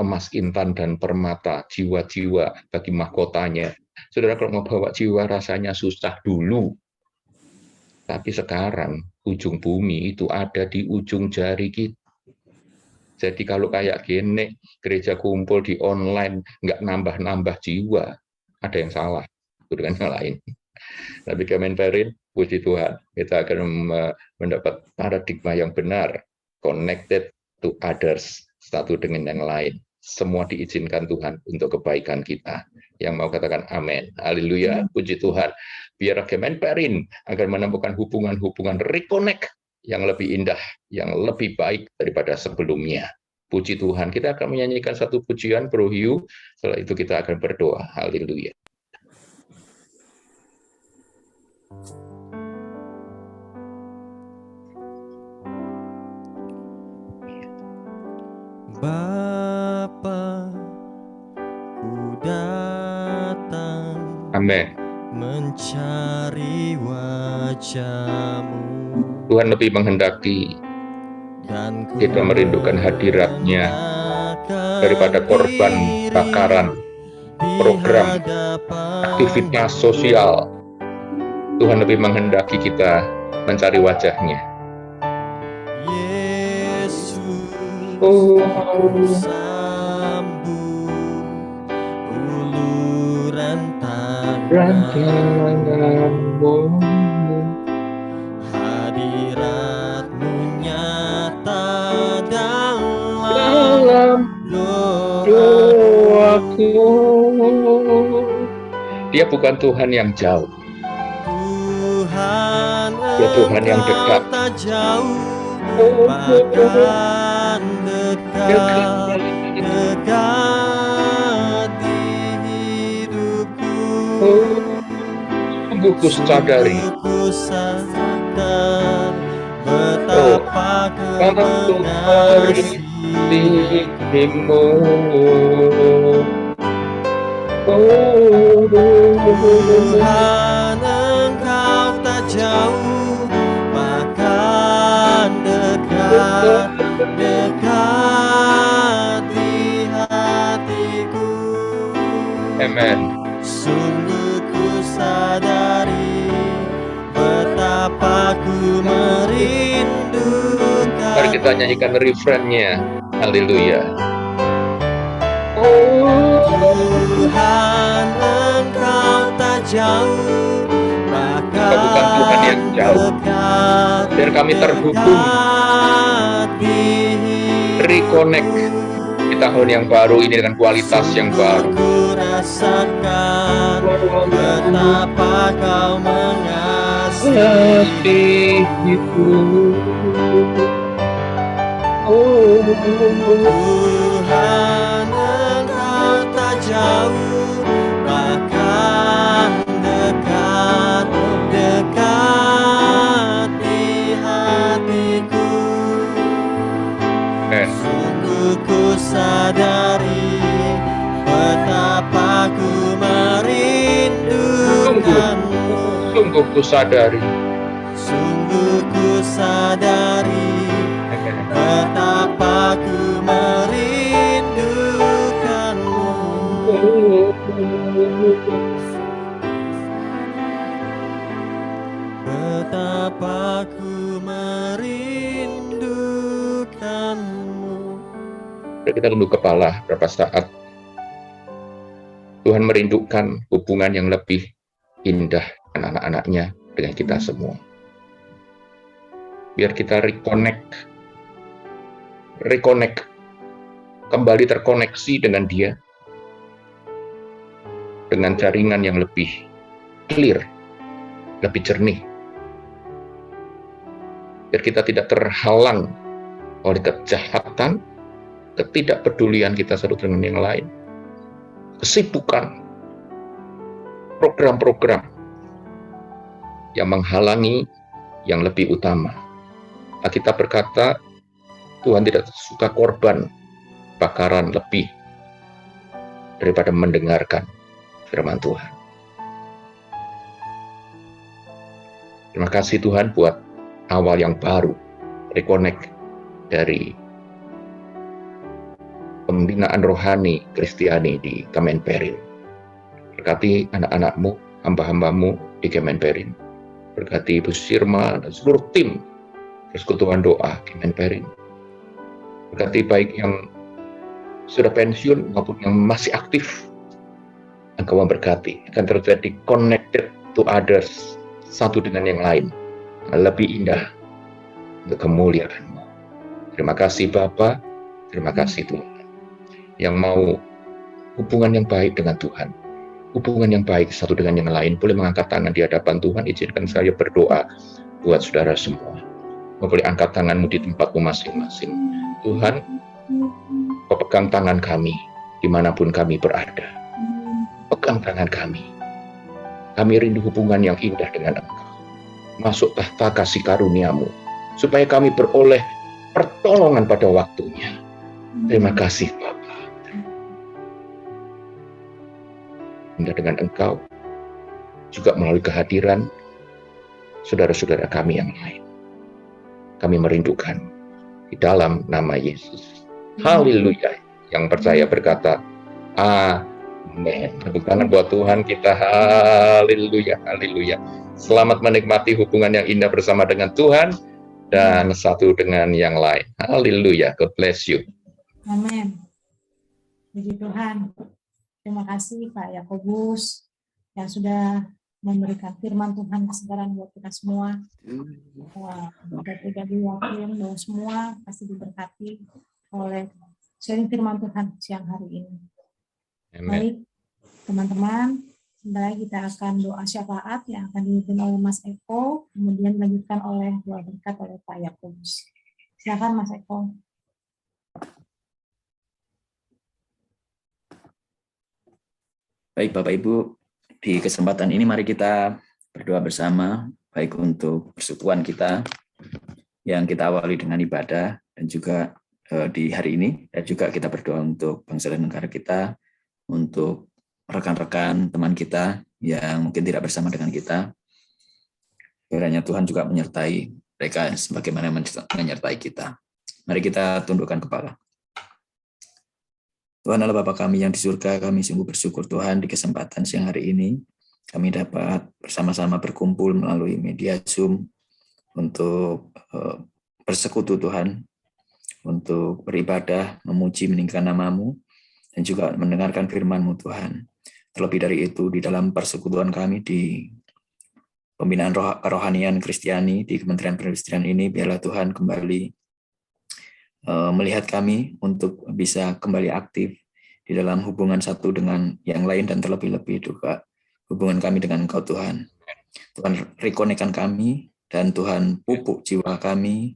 emas, intan, dan permata, jiwa-jiwa bagi mahkotanya. Saudara, kalau mau bawa jiwa rasanya susah dulu. Tapi sekarang ujung bumi itu ada di ujung jari kita. Jadi kalau kayak gini, gereja kumpul di online, nggak nambah-nambah jiwa, ada yang salah dengan yang lain. Tapi Kemenperin, puji Tuhan, kita akan mendapat paradigma yang benar, connected to others, satu dengan yang lain. Semua diizinkan Tuhan untuk kebaikan kita. Yang mau katakan amin. Haleluya, puji Tuhan. Biar Kemenperin akan menemukan hubungan-hubungan reconnect yang lebih indah, yang lebih baik daripada sebelumnya. Puji Tuhan. Kita akan menyanyikan satu pujian, Bro Hugh. Setelah itu kita akan berdoa. Haleluya. Bapa, ku datang Amin. mencari wajah-Mu. Tuhan lebih menghendaki kita merindukan hadirat-Nya daripada korban bakaran, program, aktivitas sosial. Tuhan lebih menghendaki kita mencari wajah-Nya. Yesus, sambut uluran tangan-Mu. Hadirat-Mu nyata dalam doaku. Dia bukan Tuhan yang jauh. Tuhan, Dia Tuhan yang dekat. tak jauh, bahkan dekat di hidupku. Sungguh ku sadari Betapa kau mengasihi kasih-Mu. Tuhan, Engkau tak jauh, bahkan dekat, dekat di hatiku. Amen. Sungguh ku sadari betapa ku merindukan. Mari kita nyanyikan refrainnya. Haleluya. Tuhan, Engkau tak jauh, bahkan Engkau bukan Tuhan yang jauh. dekat, Biar kami terhubung, dekat di reconnect di tahun yang baru ini dengan kualitas yang baru. Ku rasakan betapa Kau mengasihiku. Tuhan, Engkau tak jauh, bahkan dekat, dekat di hatiku. Sungguh ku sadari betapa ku merindukanmu. Sungguh ku sadari. Sungguh ku sadari betapa ku merindukanmu. Betapa ku merindukanmu. Kita tunduk kepala berapa saat. Tuhan merindukan hubungan yang lebih indah dengan anak-anaknya, dengan kita semua. Biar kita reconnect, kembali terkoneksi dengan Dia, dengan jaringan yang lebih clear, lebih jernih. Biar kita tidak terhalang oleh kejahatan, ketidakpedulian kita satu dengan yang lain, kesibukan, program-program yang menghalangi yang lebih utama. Alkitab berkata, Tuhan tidak suka korban bakaran lebih daripada mendengarkan firman Tuhan. Terima kasih Tuhan buat awal yang baru, reconnect dari pembinaan rohani Kristiani di Kemenperin. Berkati anak-anakmu, hamba-hambamu di Kemenperin. Berkati Ibu Sirma dan seluruh tim persekutuan doa Kemenperin. Berkati baik yang sudah pensiun maupun yang masih aktif. Engkau memberkati, akan terjadi connected to others, satu dengan yang lain, lebih indah untuk kemuliaan-Mu. Terima kasih Bapa, terima kasih Tuhan. Yang mau hubungan yang baik dengan Tuhan, hubungan yang baik satu dengan yang lain, boleh mengangkat tangan di hadapan Tuhan. Izinkan saya berdoa buat saudara semua. Boleh angkat tanganmu di tempatmu masing-masing. Tuhan, Kau pegang tangan kami dimanapun kami berada. Pegang tangan kami. Kami rindu hubungan yang indah dengan Engkau. Masuk tahta kasih karunia-Mu, supaya kami beroleh pertolongan pada waktunya. Terima kasih Bapa. Indah dengan Engkau, juga melalui kehadiran saudara-saudara kami yang lain. Kami merindukan di dalam nama Yesus. Haleluya. Yang percaya berkata, amin. Tepuk tangan buat Tuhan kita. Haleluya, haleluya. Selamat menikmati hubungan yang indah bersama dengan Tuhan dan satu dengan yang lain. Haleluya. God bless you. Amin. Puji Tuhan. Terima kasih Pak Yakobus yang sudah memberikan firman Tuhan kesegaran buat kita semua. Kita pribadi yakin bahwa semua pasti diberkati oleh sharing firman Tuhan siang hari ini. Amen. Baik, teman-teman, sebentar lagi kita akan doa syafaat yang akan dipimpin oleh Mas Eko, kemudian dilanjutkan oleh doa berkat oleh Pak Yakobus. Silakan Mas Eko. Baik Bapak Ibu, di kesempatan ini mari kita berdoa bersama, baik untuk persekutuan kita yang kita awali dengan ibadah dan juga di hari ini, dan juga kita berdoa untuk bangsa dan negara kita, untuk rekan-rekan teman kita yang mungkin tidak bersama dengan kita. Kiranya Tuhan juga menyertai mereka sebagaimana menyertai kita. Mari kita tundukkan kepala. Tuhan Allah Bapa kami yang di surga, kami sungguh bersyukur Tuhan di kesempatan siang hari ini kami dapat bersama-sama berkumpul melalui media Zoom untuk bersekutu Tuhan, untuk beribadah, memuji, meninggikan nama-Mu, dan juga mendengarkan firman-Mu Tuhan. Terlebih dari itu, di dalam persekutuan kami di pembinaan kerohanian Kristiani di Kementerian Perindustrian ini, biarlah Tuhan kembali melihat kami untuk bisa kembali aktif di dalam hubungan satu dengan yang lain, dan terlebih-lebih juga hubungan kami dengan Engkau Tuhan. Tuhan rekonekkan kami, dan Tuhan pupuk jiwa kami,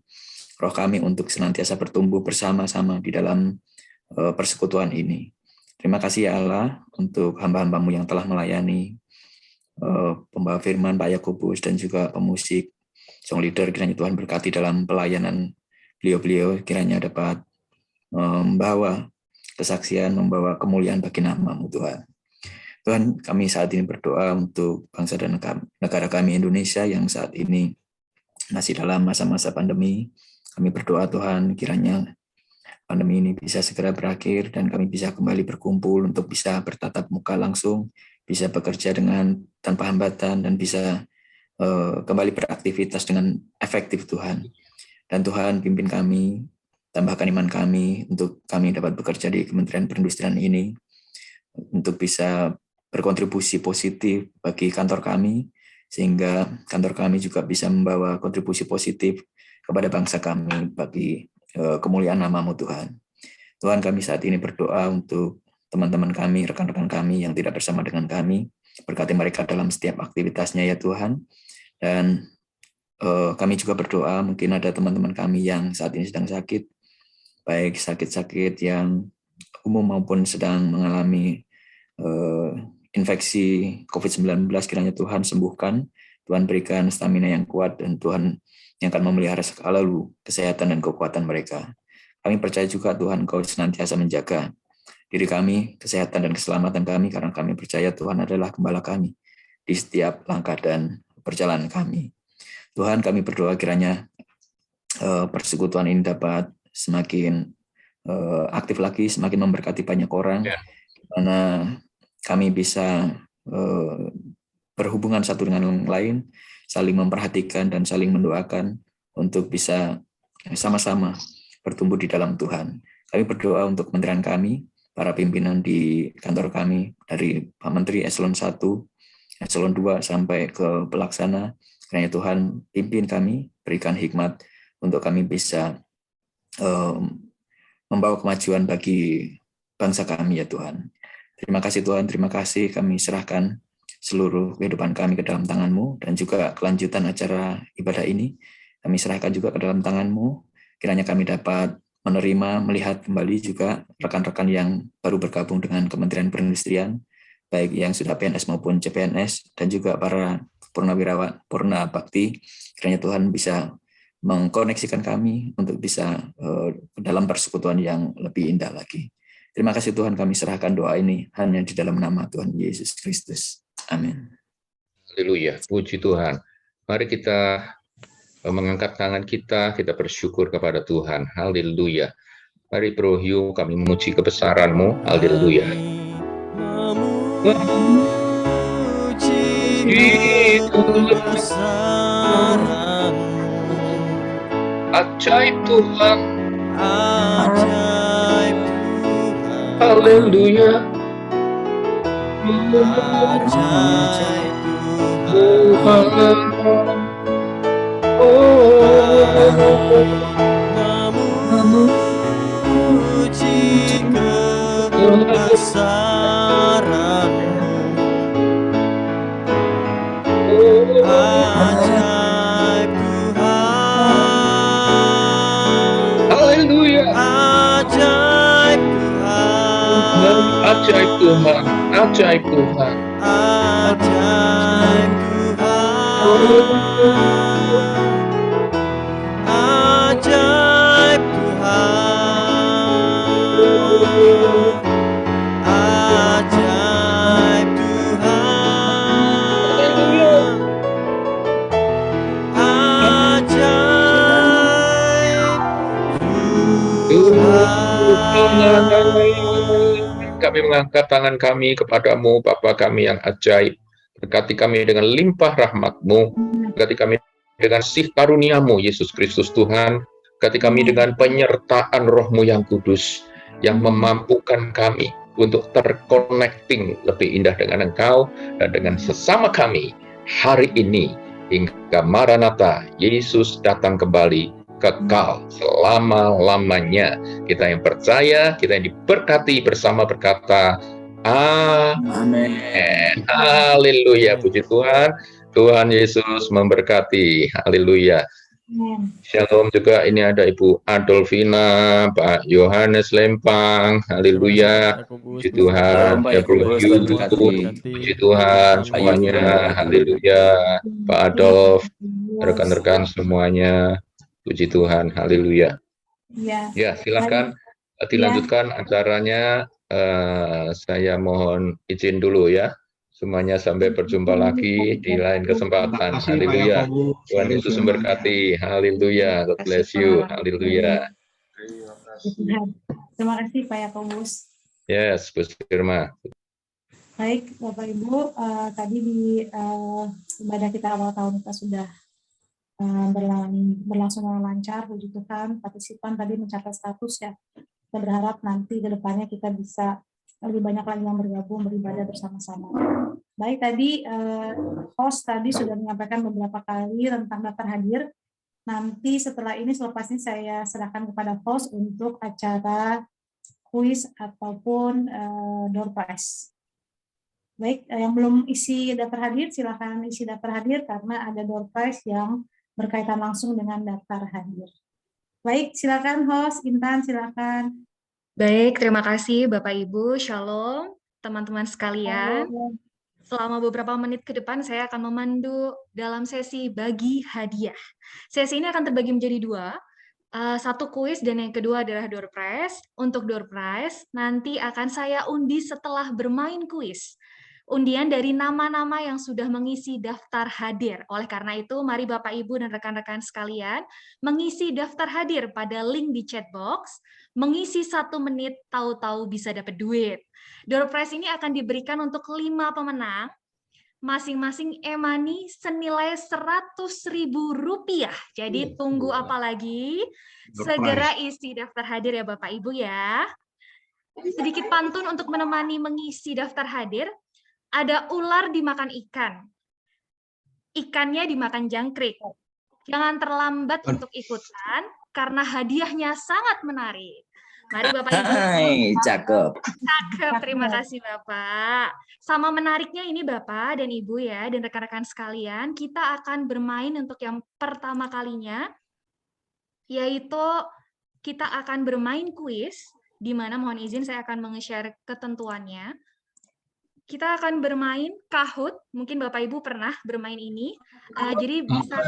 roh kami untuk senantiasa bertumbuh bersama-sama di dalam persekutuan ini. Terima kasih ya Allah untuk hamba-hamba-Mu yang telah melayani, pembawa firman Pak Yakobus dan juga pemusik, song leader. Kiranya Tuhan berkati dalam pelayanan beliau-beliau, kiranya dapat membawa kesaksian, membawa kemuliaan bagi nama-Mu Tuhan. Tuhan, kami saat ini berdoa untuk bangsa dan negara kami Indonesia yang saat ini masih dalam masa-masa pandemi. Kami berdoa Tuhan, kiranya pandemi ini bisa segera berakhir dan kami bisa kembali berkumpul untuk bisa bertatap muka langsung, bisa bekerja dengan tanpa hambatan, dan bisa kembali beraktivitas dengan efektif Tuhan. Dan Tuhan pimpin kami, tambahkan iman kami untuk kami dapat bekerja di Kementerian Perindustrian ini, untuk bisa berkontribusi positif bagi kantor kami, sehingga kantor kami juga bisa membawa kontribusi positif kepada bangsa kami bagi kemuliaan nama-Mu Tuhan. Tuhan, kami saat ini berdoa untuk teman-teman kami, rekan-rekan kami yang tidak bersama dengan kami. Berkati mereka dalam setiap aktivitasnya ya Tuhan. Dan kami juga berdoa, mungkin ada teman-teman kami yang saat ini sedang sakit, baik sakit-sakit yang umum maupun sedang mengalami infeksi COVID-19, kiranya Tuhan sembuhkan, Tuhan berikan stamina yang kuat, dan Tuhan yang akan memelihara selalu kesehatan dan kekuatan mereka. Kami percaya juga Tuhan Kau senantiasa menjaga diri kami, kesehatan dan keselamatan kami, karena kami percaya Tuhan adalah gembala kami di setiap langkah dan perjalanan kami. Tuhan, kami berdoa kiranya persekutuan ini dapat semakin aktif lagi, semakin memberkati banyak orang, di mana kami bisa berhubungan satu dengan yang lain, saling memperhatikan dan saling mendoakan untuk bisa sama-sama bertumbuh di dalam Tuhan. Kami berdoa untuk kementerian kami, para pimpinan di kantor kami, dari Pak Menteri Eselon 1, Eselon 2 sampai ke pelaksana. Kiranya Tuhan pimpin kami, berikan hikmat untuk kami bisa membawa kemajuan bagi bangsa kami ya Tuhan. Terima kasih Tuhan, terima kasih, kami serahkan seluruh kehidupan kami ke dalam tangan-Mu, dan juga kelanjutan acara ibadah ini kami serahkan juga ke dalam tangan-Mu. Kiranya kami dapat menerima, melihat kembali juga rekan-rekan yang baru bergabung dengan Kementerian Perindustrian, baik yang sudah PNS maupun CPNS, dan juga para purnawirawan, purna bakti. Kiranya Tuhan bisa mengkoneksikan kami untuk bisa ke dalam persekutuan yang lebih indah lagi. Terima kasih Tuhan, kami serahkan doa ini hanya di dalam nama Tuhan Yesus Kristus. Amin. Haleluya, puji Tuhan. Mari kita mengangkat tangan kita bersyukur kepada Tuhan. Haleluya. Mari Bro Hugh, kami memuji kebesaran-Mu. Haleluya. Memuji kebesaran-Mu. Ajaib Tuhan. Ajaib Tuhan. Haleluya. Ajaib Tuhan. memuji kebesaran-Mu. Ajaib Tuhan. Haleluya. Ajaib Tuhan. Ajaib Tuhan. Ajaib Tuhan. Ajaib Tuhan. Ajaib Tuhan. Kami mengangkat tangan kami kepadamu, Bapa kami yang ajaib. Berkati kami dengan limpah rahmat-Mu. Berkati kami dengan kasih karunia-Mu, Yesus Kristus Tuhan. Berkati kami dengan penyertaan Roh-Mu yang kudus, yang memampukan kami untuk terconnecting lebih indah dengan Engkau dan dengan sesama kami hari ini. Hingga Maranatha, Yesus datang kembali kekal selama-lamanya. Kita yang percaya, kita yang diberkati bersama berkata, Amin. Haleluya, puji Tuhan. Tuhan Yesus memberkati. Haleluya. Shalom juga, ini ada Ibu Adolfina, Pak Yohanes Lempang. Haleluya. Puji Tuhan. Puji Tuhan semuanya. Haleluya. Pak Adolf, rekan-rekan semuanya. Puji Tuhan, haleluya. Ya, silakan dilanjutkan acaranya. Saya mohon izin dulu ya. Semuanya sampai berjumpa lagi di lain kesempatan. Haleluya. Tuhan Yesus memberkati. Haleluya. God bless you. Haleluya. Terima kasih Pak Yakobus. Yes, Bu Firma. Baik, Bapak Ibu, tadi di ibadah kita awal tahun kita sudah berlangsung dengan lancar, puji Tuhan. Partisipan tadi mencapai 100 ya. Kita berharap nanti ke depannya kita bisa lebih banyak lagi yang bergabung beribadah bersama-sama. Baik, tadi host tadi sudah menyampaikan beberapa kali tentang daftar hadir. Nanti setelah ini, selepas ini saya serahkan kepada host untuk acara kuis ataupun door prize. Baik, yang belum isi daftar hadir, silakan isi daftar hadir karena ada door prize yang berkaitan langsung dengan daftar hadir. Baik, silakan host, Intan, silakan. Baik, terima kasih Bapak Ibu. Shalom, teman-teman sekalian. Selama beberapa menit ke depan saya akan memandu dalam sesi bagi hadiah. Sesi ini akan terbagi menjadi dua. Satu kuis dan yang kedua adalah door prize. Untuk door prize, nanti akan saya undi setelah bermain kuis. Undian dari nama-nama yang sudah mengisi daftar hadir. Oleh karena itu, mari Bapak, Ibu, dan rekan-rekan sekalian mengisi daftar hadir pada link di chat box, mengisi 1 menit, tahu-tahu bisa dapat duit. Door prize ini akan diberikan untuk 5 pemenang, masing-masing e-money senilai Rp100.000. Jadi tunggu apa lagi? Segera isi daftar hadir ya Bapak, Ibu ya. Sedikit pantun untuk menemani mengisi daftar hadir. Ada ular dimakan ikan. Ikannya dimakan jangkrik. Jangan terlambat untuk ikutan, karena hadiahnya sangat menarik. Mari Bapak Ibu. Hai, cakep. Cakep, terima kasih Bapak. Sama menariknya ini Bapak dan Ibu ya, dan rekan-rekan sekalian, kita akan bermain untuk yang pertama kalinya, yaitu kita akan bermain kuis, di mana mohon izin saya akan meng-share ketentuannya. Kita akan bermain Kahoot, mungkin Bapak Ibu pernah bermain ini. Jadi bisa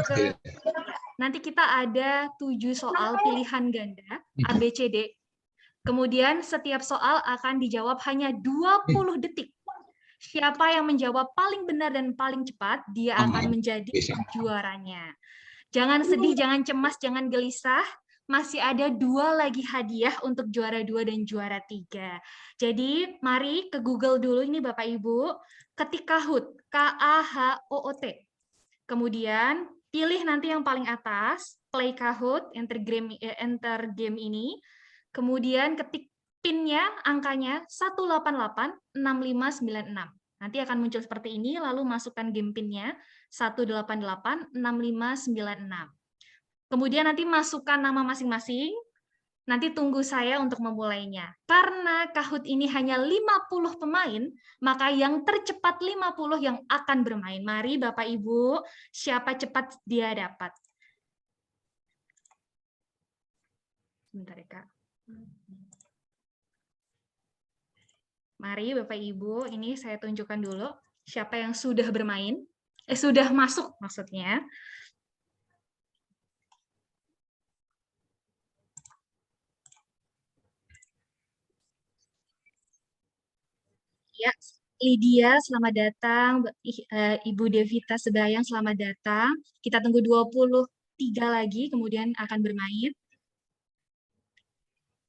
nanti kita ada 7 soal pilihan ganda, A, B, C, D. Kemudian setiap soal akan dijawab hanya 20 detik. Siapa yang menjawab paling benar dan paling cepat, dia akan menjadi juaranya. Jangan sedih, jangan cemas, jangan gelisah. Masih ada 2 lagi hadiah untuk juara 2 dan juara 3. Jadi mari ke Google dulu ini Bapak Ibu, ketik Kahoot, K-A-H-O-O-T. Kemudian pilih nanti yang paling atas, play Kahoot, enter game ini. Kemudian ketik PIN-nya, angkanya 1886596. Nanti akan muncul seperti ini, lalu masukkan game PIN-nya 1886596. Kemudian nanti masukkan nama masing-masing, nanti tunggu saya untuk memulainya. Karena Kahoot ini hanya 50 pemain, maka yang tercepat 50 yang akan bermain. Mari Bapak Ibu, siapa cepat dia dapat. Sebentar ya Kak. Mari Bapak Ibu, ini saya tunjukkan dulu siapa yang sudah bermain, sudah masuk maksudnya. Ya, Lydia, selamat datang. Ibu Devita Sebayang, selamat datang. Kita tunggu 23 lagi, kemudian akan bermain.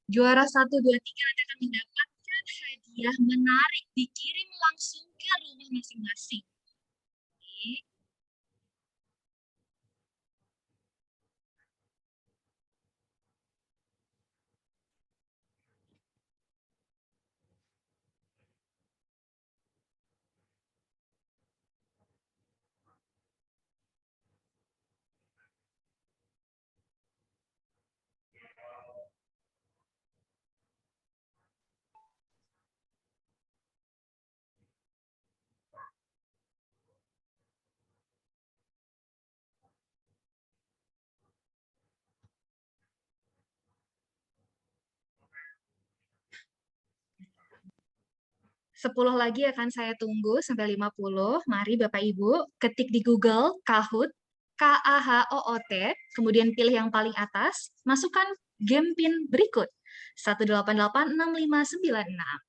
Juara 1, 2, 3 nanti akan mendapatkan hadiah menarik dikirim langsung ke rumah masing-masing. Oke. 10 lagi akan saya tunggu sampai 50. Mari Bapak Ibu ketik di Google Kahoot, KAHOOT, kemudian pilih yang paling atas, masukkan game pin berikut 1886596.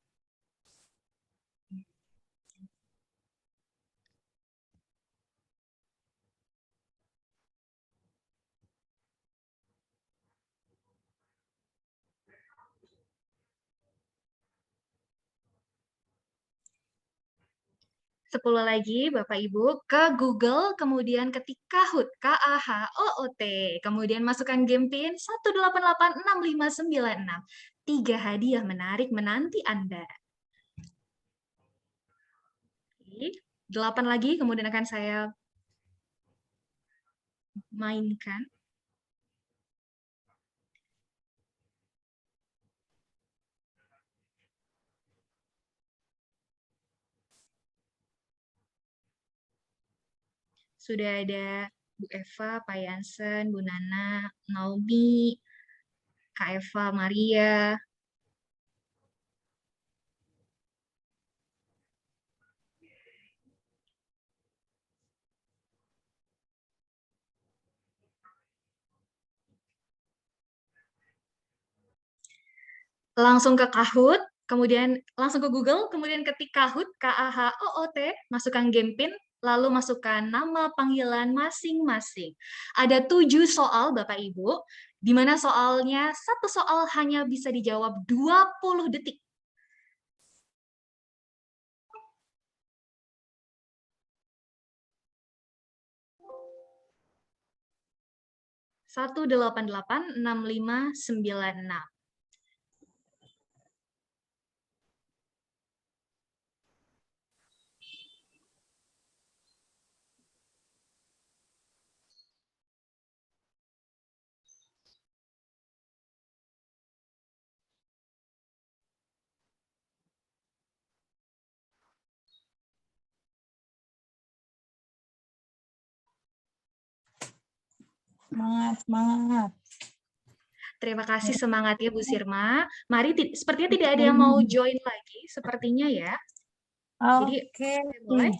10 lagi, Bapak Ibu, ke Google, kemudian ketik Kahoot, KAHOOT, kemudian masukkan game pin 1886596. 3 hadiah menarik menanti Anda. 8 lagi, kemudian akan saya mainkan. Sudah ada Bu Eva, Pak Yansen, Bu Nana, Naomi, Kak Eva, Maria. Langsung ke Kahoot, kemudian langsung ke Google, kemudian ketik Kahoot, KAHOOT, masukkan game pin, lalu masukkan nama panggilan masing-masing. Ada 7 soal, Bapak Ibu, di mana soalnya satu soal hanya bisa dijawab 20 detik. Satu 1886596. Semangat, semangat. Terima kasih semangatnya Bu Sirma. Mari, sepertinya tidak ada yang mau join lagi, sepertinya ya. Jadi, Oke. saya mulai.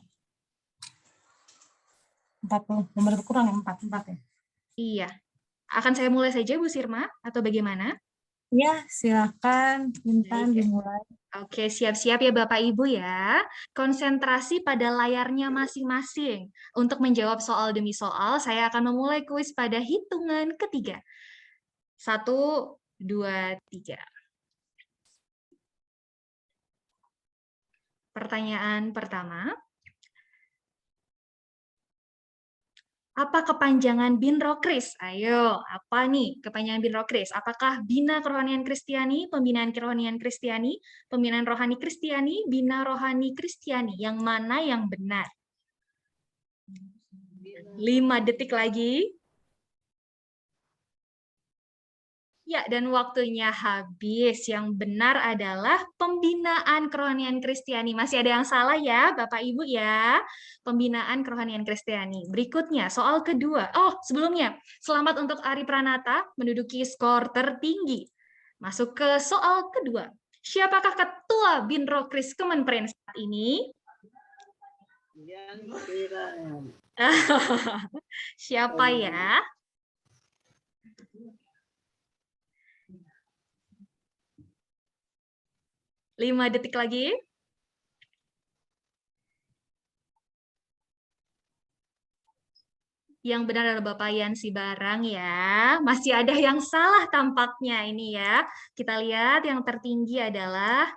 40, nomor berkurang ya, 4 ya. Iya. Akan saya mulai saja Bu Sirma, atau bagaimana? Ya, silakan Intan Baik, ya. dimulai. Oke, siap-siap ya Bapak Ibu ya. Konsentrasi pada layarnya masing-masing. Untuk menjawab soal demi soal, saya akan memulai kuis pada hitungan ketiga. 1, 2, 3. Pertanyaan pertama. Apa kepanjangan Binro Kris? Ayo, apa nih kepanjangan Binro Kris? Apakah Bina Kerohanian Kristiani, Pembinaan Kerohanian Kristiani, Pembinaan Rohani Kristiani, Bina Rohani Kristiani? Yang mana yang benar? 5 detik lagi. Ya, dan waktunya habis. Yang benar adalah Pembinaan Kerohanian Kristiani. Masih ada yang salah ya, Bapak Ibu ya. Pembinaan Kerohanian Kristiani. Berikutnya, soal kedua. Oh, sebelumnya, selamat untuk Ari Pranata menduduki skor tertinggi. Masuk ke soal kedua. Siapakah Ketua Binro Kris Kemenprin saat ini? Siapa ya? 5 detik lagi. Yang benar adalah Bapak Yansi Barang ya. Masih ada yang salah tampaknya ini ya. Kita lihat yang tertinggi adalah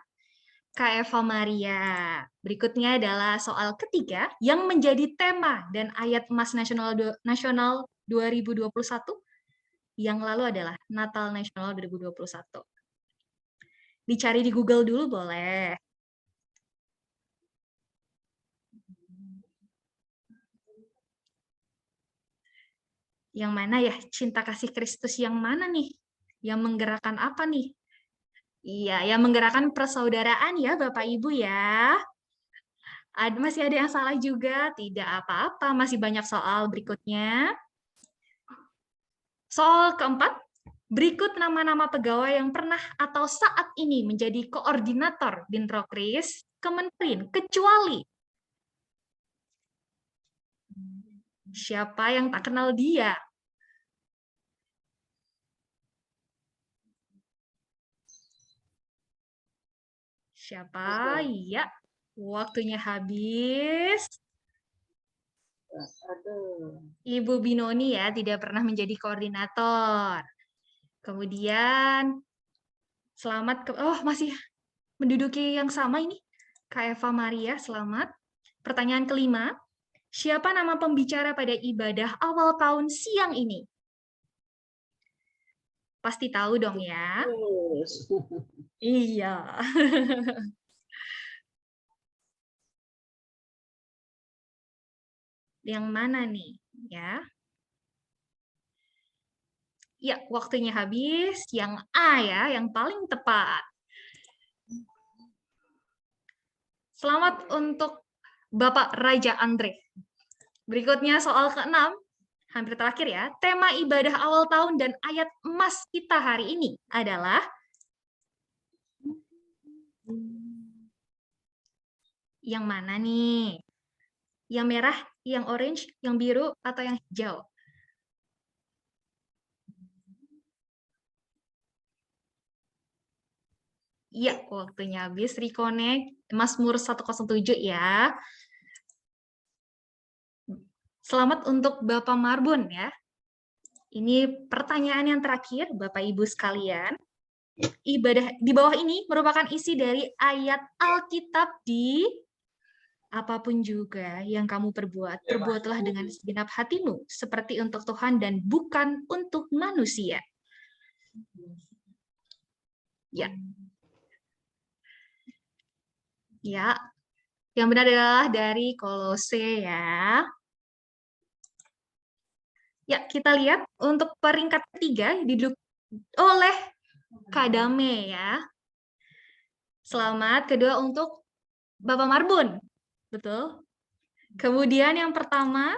Kak Eva Maria. Berikutnya adalah soal ketiga yang menjadi tema dan ayat emas nasional 2021. Yang lalu adalah Natal Nasional 2021. Dicari di Google dulu boleh. Yang mana ya? Cinta kasih Kristus yang mana nih? Yang menggerakkan apa nih? Iya, yang menggerakkan persaudaraan ya Bapak Ibu ya. Masih ada yang salah juga? Tidak apa-apa, masih banyak soal berikutnya. Soal keempat, berikut nama-nama pegawai yang pernah atau saat ini menjadi koordinator Binprokris Kemenperin, kecuali siapa yang tak kenal dia? Siapa? Iya, waktunya habis. Ibu Binoni ya, tidak pernah menjadi koordinator. Kemudian, selamat. Masih menduduki yang sama ini. Kak Eva Maria, selamat. Pertanyaan kelima, siapa nama pembicara pada ibadah awal tahun siang ini? Pasti tahu dong ya. Iya. Yang mana nih? Ya. Ya, waktunya habis. Yang A ya, yang paling tepat. Selamat untuk Bapak Raja Andre. Berikutnya soal ke-6, hampir terakhir ya. Tema ibadah awal tahun dan ayat emas kita hari ini adalah yang mana nih? Yang merah, yang orange, yang biru, atau yang hijau? Iya, waktunya habis. Reconnect. Mazmur 107 ya. Selamat untuk Bapak Marbun ya. Ini pertanyaan yang terakhir, Bapak Ibu sekalian. Ibadah di bawah ini merupakan isi dari ayat Alkitab di apapun juga yang kamu perbuat, perbuatlah dengan segenap hatimu, seperti untuk Tuhan dan bukan untuk manusia. Ya. Ya, yang benar adalah dari Kolose ya. Ya, kita lihat untuk peringkat ketiga diduduk oleh Kadame ya. Selamat. Kedua untuk Bapak Marbun. Betul. Kemudian yang pertama,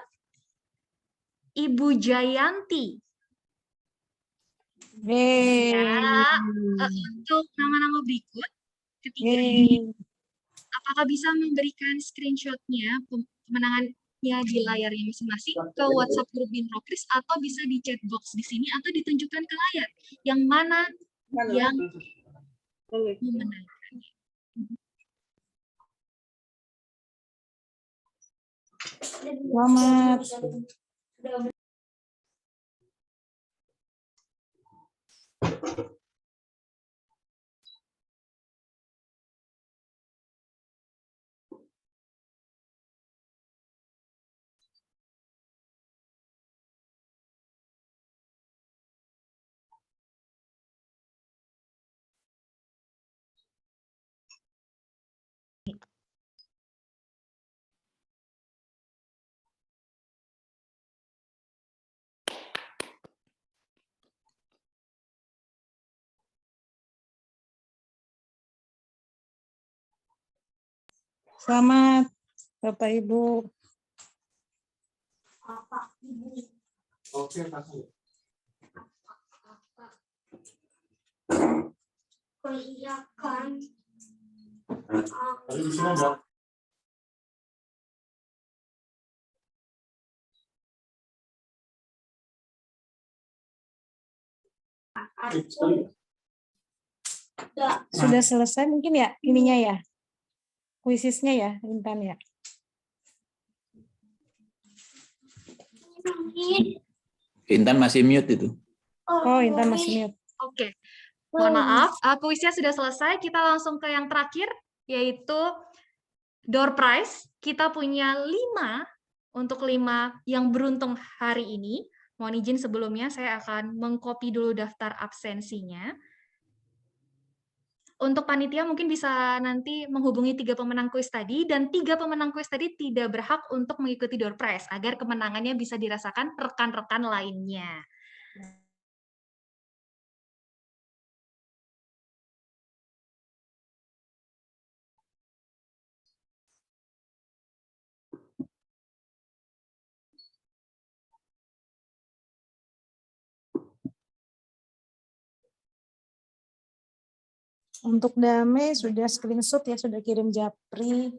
Ibu Jayanti. Ya, untuk nama-nama berikut, ketiga ini, apakah bisa memberikan screenshot-nya kemenangannya di layarnya masing-masing ke WhatsApp grup Binprokris atau bisa di chat box di sini atau ditunjukkan ke layar? Yang mana yang memenangkan? Selamat. Selamat, Bapak Ibu. Oke, kasih. Tadi di sini ada. Sudah selesai mungkin ya ininya ya. Kuisisnya ya, Intan ya. Intan masih mute itu. Oh, Intan masih mute. Oke, mohon maaf. Kuisnya sudah selesai. Kita langsung ke yang terakhir, yaitu door prize. Kita punya 5 untuk 5 yang beruntung hari ini. Mohon izin sebelumnya saya akan mengcopy dulu daftar absensinya. Untuk panitia mungkin bisa nanti menghubungi 3 pemenang kuis tadi, dan 3 pemenang kuis tadi tidak berhak untuk mengikuti door prize agar kemenangannya bisa dirasakan rekan-rekan lainnya. Untuk Dame sudah screenshot ya, sudah kirim japri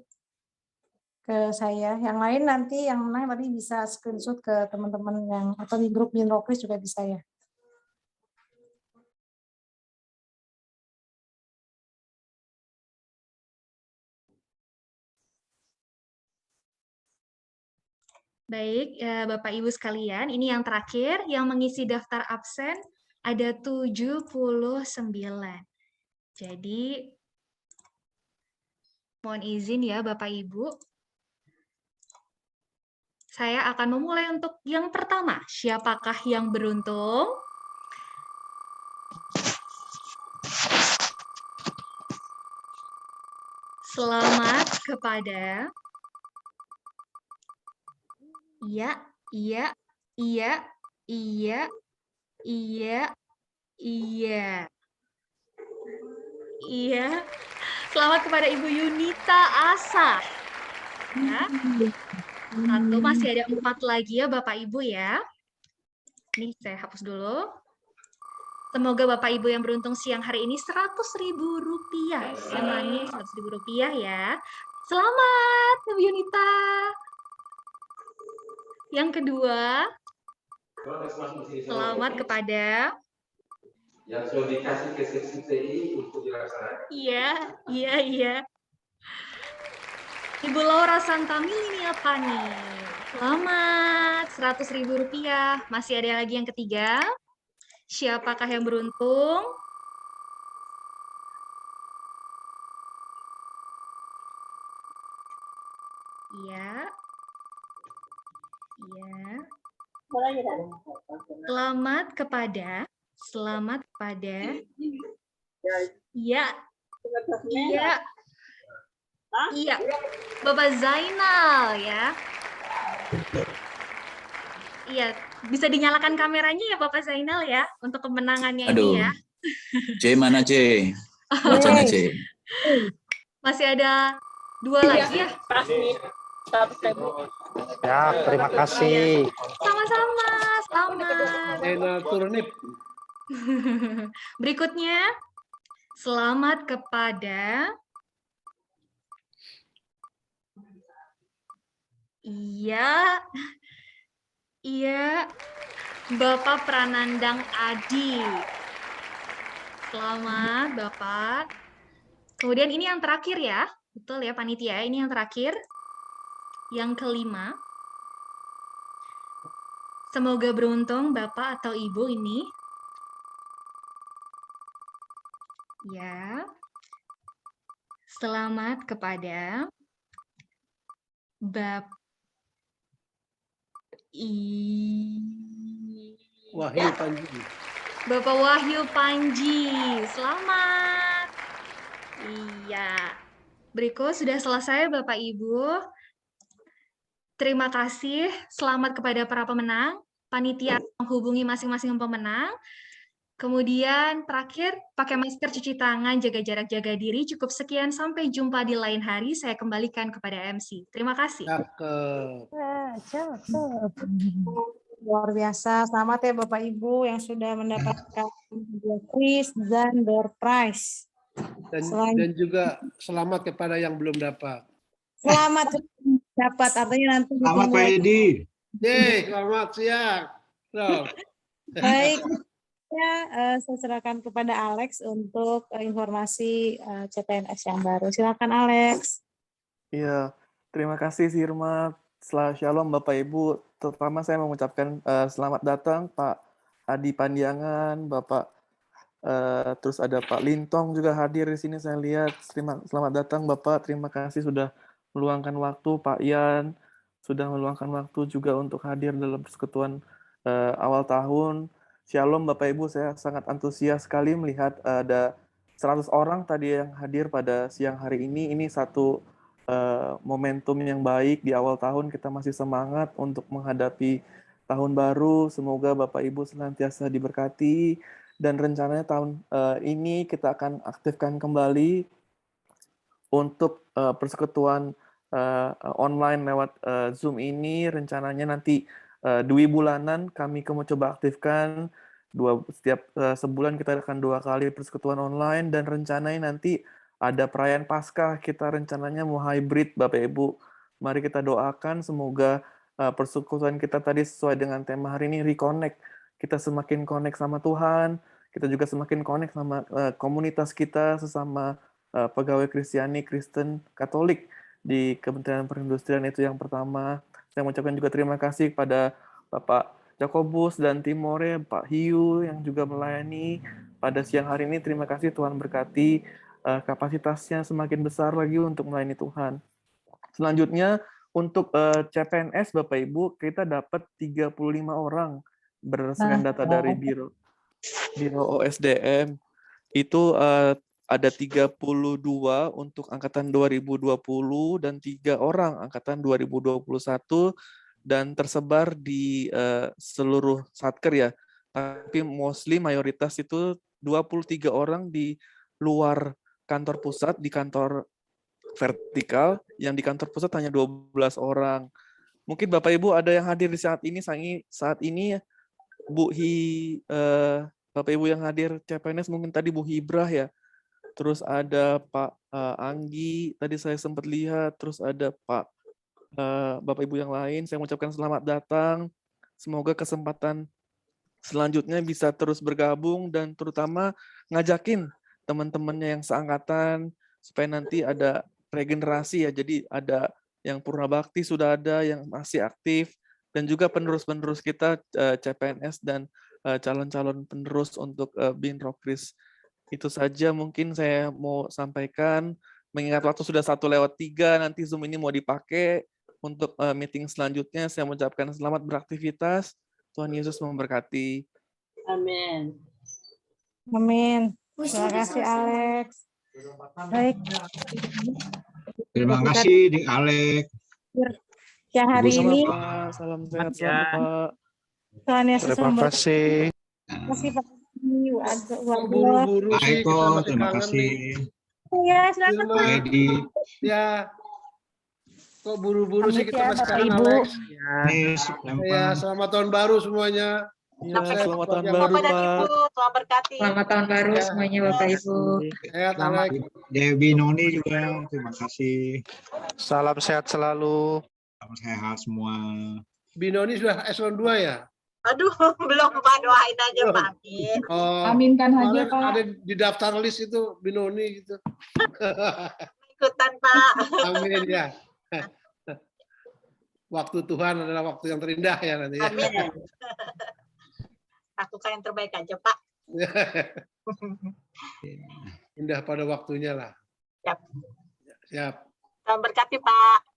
ke saya. Yang lain nanti yang menang tadi bisa screenshot ke teman-teman yang atau di grup Binrokris juga bisa ya. Baik, ya, Bapak Ibu sekalian, ini yang terakhir yang mengisi daftar absen ada 79. Jadi mohon izin ya Bapak Ibu. Saya akan memulai untuk yang pertama. Siapakah yang beruntung? Selamat kepada iya, iya, iya, iya, iya, iya. Iya. Selamat kepada Ibu Yunita Asa. Ya. 1, masih ada 4 lagi ya Bapak Ibu ya. Ini saya hapus dulu. Semoga Bapak Ibu yang beruntung siang hari ini 100.000 rupiah. Yang manis 100.000 rupiah ya. Selamat Ibu Yunita. Yang kedua, selamat kepada yang sudah dikasih ke seksi TI untuk dilaksanakan. Iya. Ibu Laura Santamilini Pani. Selamat 100.000 rupiah. Masih ada lagi yang ketiga. Siapakah yang beruntung? Iya. Selamat kepada Iya. Bapak Zainal ya. Iya, bisa dinyalakan kameranya ya Bapak Zainal ya untuk kemenangannya ini ya. J mana J? Bacanya J. Masih ada 2 lagi ya. Ya, terima kasih. Sama-sama, selamat. Berikutnya, selamat kepada Iya, Bapak Pranandang Adi. Selamat, Bapak. Kemudian ini yang terakhir ya. Betul ya, panitia. Ini yang terakhir. Yang kelima. Semoga beruntung Bapak atau Ibu ini. Ya. Selamat kepada Wahyu Panji. Bapak Wahyu Panji. Selamat. Iya. Berikut sudah selesai Bapak Ibu. Terima kasih. Selamat kepada para pemenang. Panitia menghubungi masing-masing pemenang. Kemudian terakhir, pakai masker, cuci tangan, jaga jarak, jaga diri. Cukup sekian, sampai jumpa di lain hari. Saya kembalikan kepada MC. Terima kasih. Luar biasa. Selamat ya Bapak Ibu yang sudah mendapatkan kuis dan door prize. Dan juga selamat kepada yang belum dapat. Selamat dapat, artinya nanti Selamat Pak Edi. Selamat siang. Baik, saya serahkan kepada Alex untuk informasi CPNS yang baru. Silakan Alex. Iya, terima kasih Sirma. Shalom Bapak Ibu. terutama saya mengucapkan selamat datang Pak Adi Pandiangan, Bapak terus ada Pak Lintong juga hadir di sini saya lihat. Selamat datang Bapak, terima kasih sudah meluangkan waktu. Pak Ian sudah meluangkan waktu juga untuk hadir dalam persekutuan awal tahun. Shalom Bapak Ibu, saya sangat antusias sekali melihat ada 100 orang tadi yang hadir pada siang hari ini. Ini satu momentum yang baik di awal tahun, kita masih semangat untuk menghadapi tahun baru. Semoga Bapak Ibu senantiasa diberkati dan rencananya tahun ini kita akan aktifkan kembali untuk persekutuan online lewat Zoom ini. Rencananya nanti 2 bulanan kami coba aktifkan. Setiap sebulan kita akan 2 kali persekutuan online, dan rencananya nanti ada perayaan Paskah, kita rencananya mau hybrid Bapak Ibu. Mari kita doakan semoga persekutuan kita tadi sesuai dengan tema hari ini, reconnect. Kita semakin connect sama Tuhan, kita juga semakin connect sama komunitas kita sesama pegawai Kristiani, Kristen, Katolik di Kementerian Perindustrian. Itu yang pertama. Saya mengucapkan juga terima kasih kepada Bapak Jakobus dan Timore, Pak Hiu yang juga melayani pada siang hari ini. Terima kasih, Tuhan berkati kapasitasnya semakin besar lagi untuk melayani Tuhan. Selanjutnya untuk CPNS Bapak Ibu, kita dapat 35 orang berdasarkan data dari Biro OSDM. Itu ada 32 untuk angkatan 2020 dan 3 orang angkatan 2021, dan tersebar di seluruh satker ya. Tapi mostly mayoritas itu 23 orang di luar kantor pusat, di kantor vertikal, yang di kantor pusat hanya 12 orang. Mungkin Bapak Ibu ada yang hadir di saat ini Bapak Ibu yang hadir CPNS, mungkin tadi Bu Hibrah ya. Terus ada Pak Anggi, tadi saya sempat lihat. Terus ada Bapak Ibu yang lain. Saya mengucapkan selamat datang. Semoga kesempatan selanjutnya bisa terus bergabung, dan terutama ngajakin teman-temannya yang seangkatan supaya nanti ada regenerasi ya. Jadi ada yang purna bakti sudah ada yang masih aktif, dan juga penerus-penerus kita CPNS dan calon-calon penerus untuk BIN Rokris. Itu saja mungkin saya mau sampaikan, mengingat waktu sudah 1:03, nanti Zoom ini mau dipakai untuk meeting selanjutnya. Saya mengucapkan selamat beraktivitas. Tuhan Yesus memberkati. Amin. Amin. Terima kasih Alex. Baik. Terima kasih Dik Alex. Yang hari ini salam sehat selalu Pak. Tuhan Yesus Terima kasih. Terima kasih Pak. Buru-buru sih. Eko, terima kasih. Ya, silakan Pak. Edi. Ya. Kok buru-buru sih kita Ya, masih Bapak kangen Ibu. Alex. Nis, Ya, selamat tahun baru semuanya. Ya, selamat tahun baru Pak. Tuhan berkati. Selamat tahun baru semuanya Bapak Ibu. Sehat Selamat Alex. Dewi Noni juga, terima kasih. Salam sehat selalu. Salam sehat semua. Binoni sudah eselon 2 ya? Aduh, belum Pak, doain aja Pak. Amin. Oh, Aminkan aja, kemarin Pak. ada di daftar list itu Binoni gitu. Ikutan Pak. Amin ya. Waktu Tuhan adalah waktu yang terindah ya nanti ya. Amin. Lakukan yang terbaik aja Pak. Indah pada waktunya lah. Siap. Siap. Tuhan berkati Pak.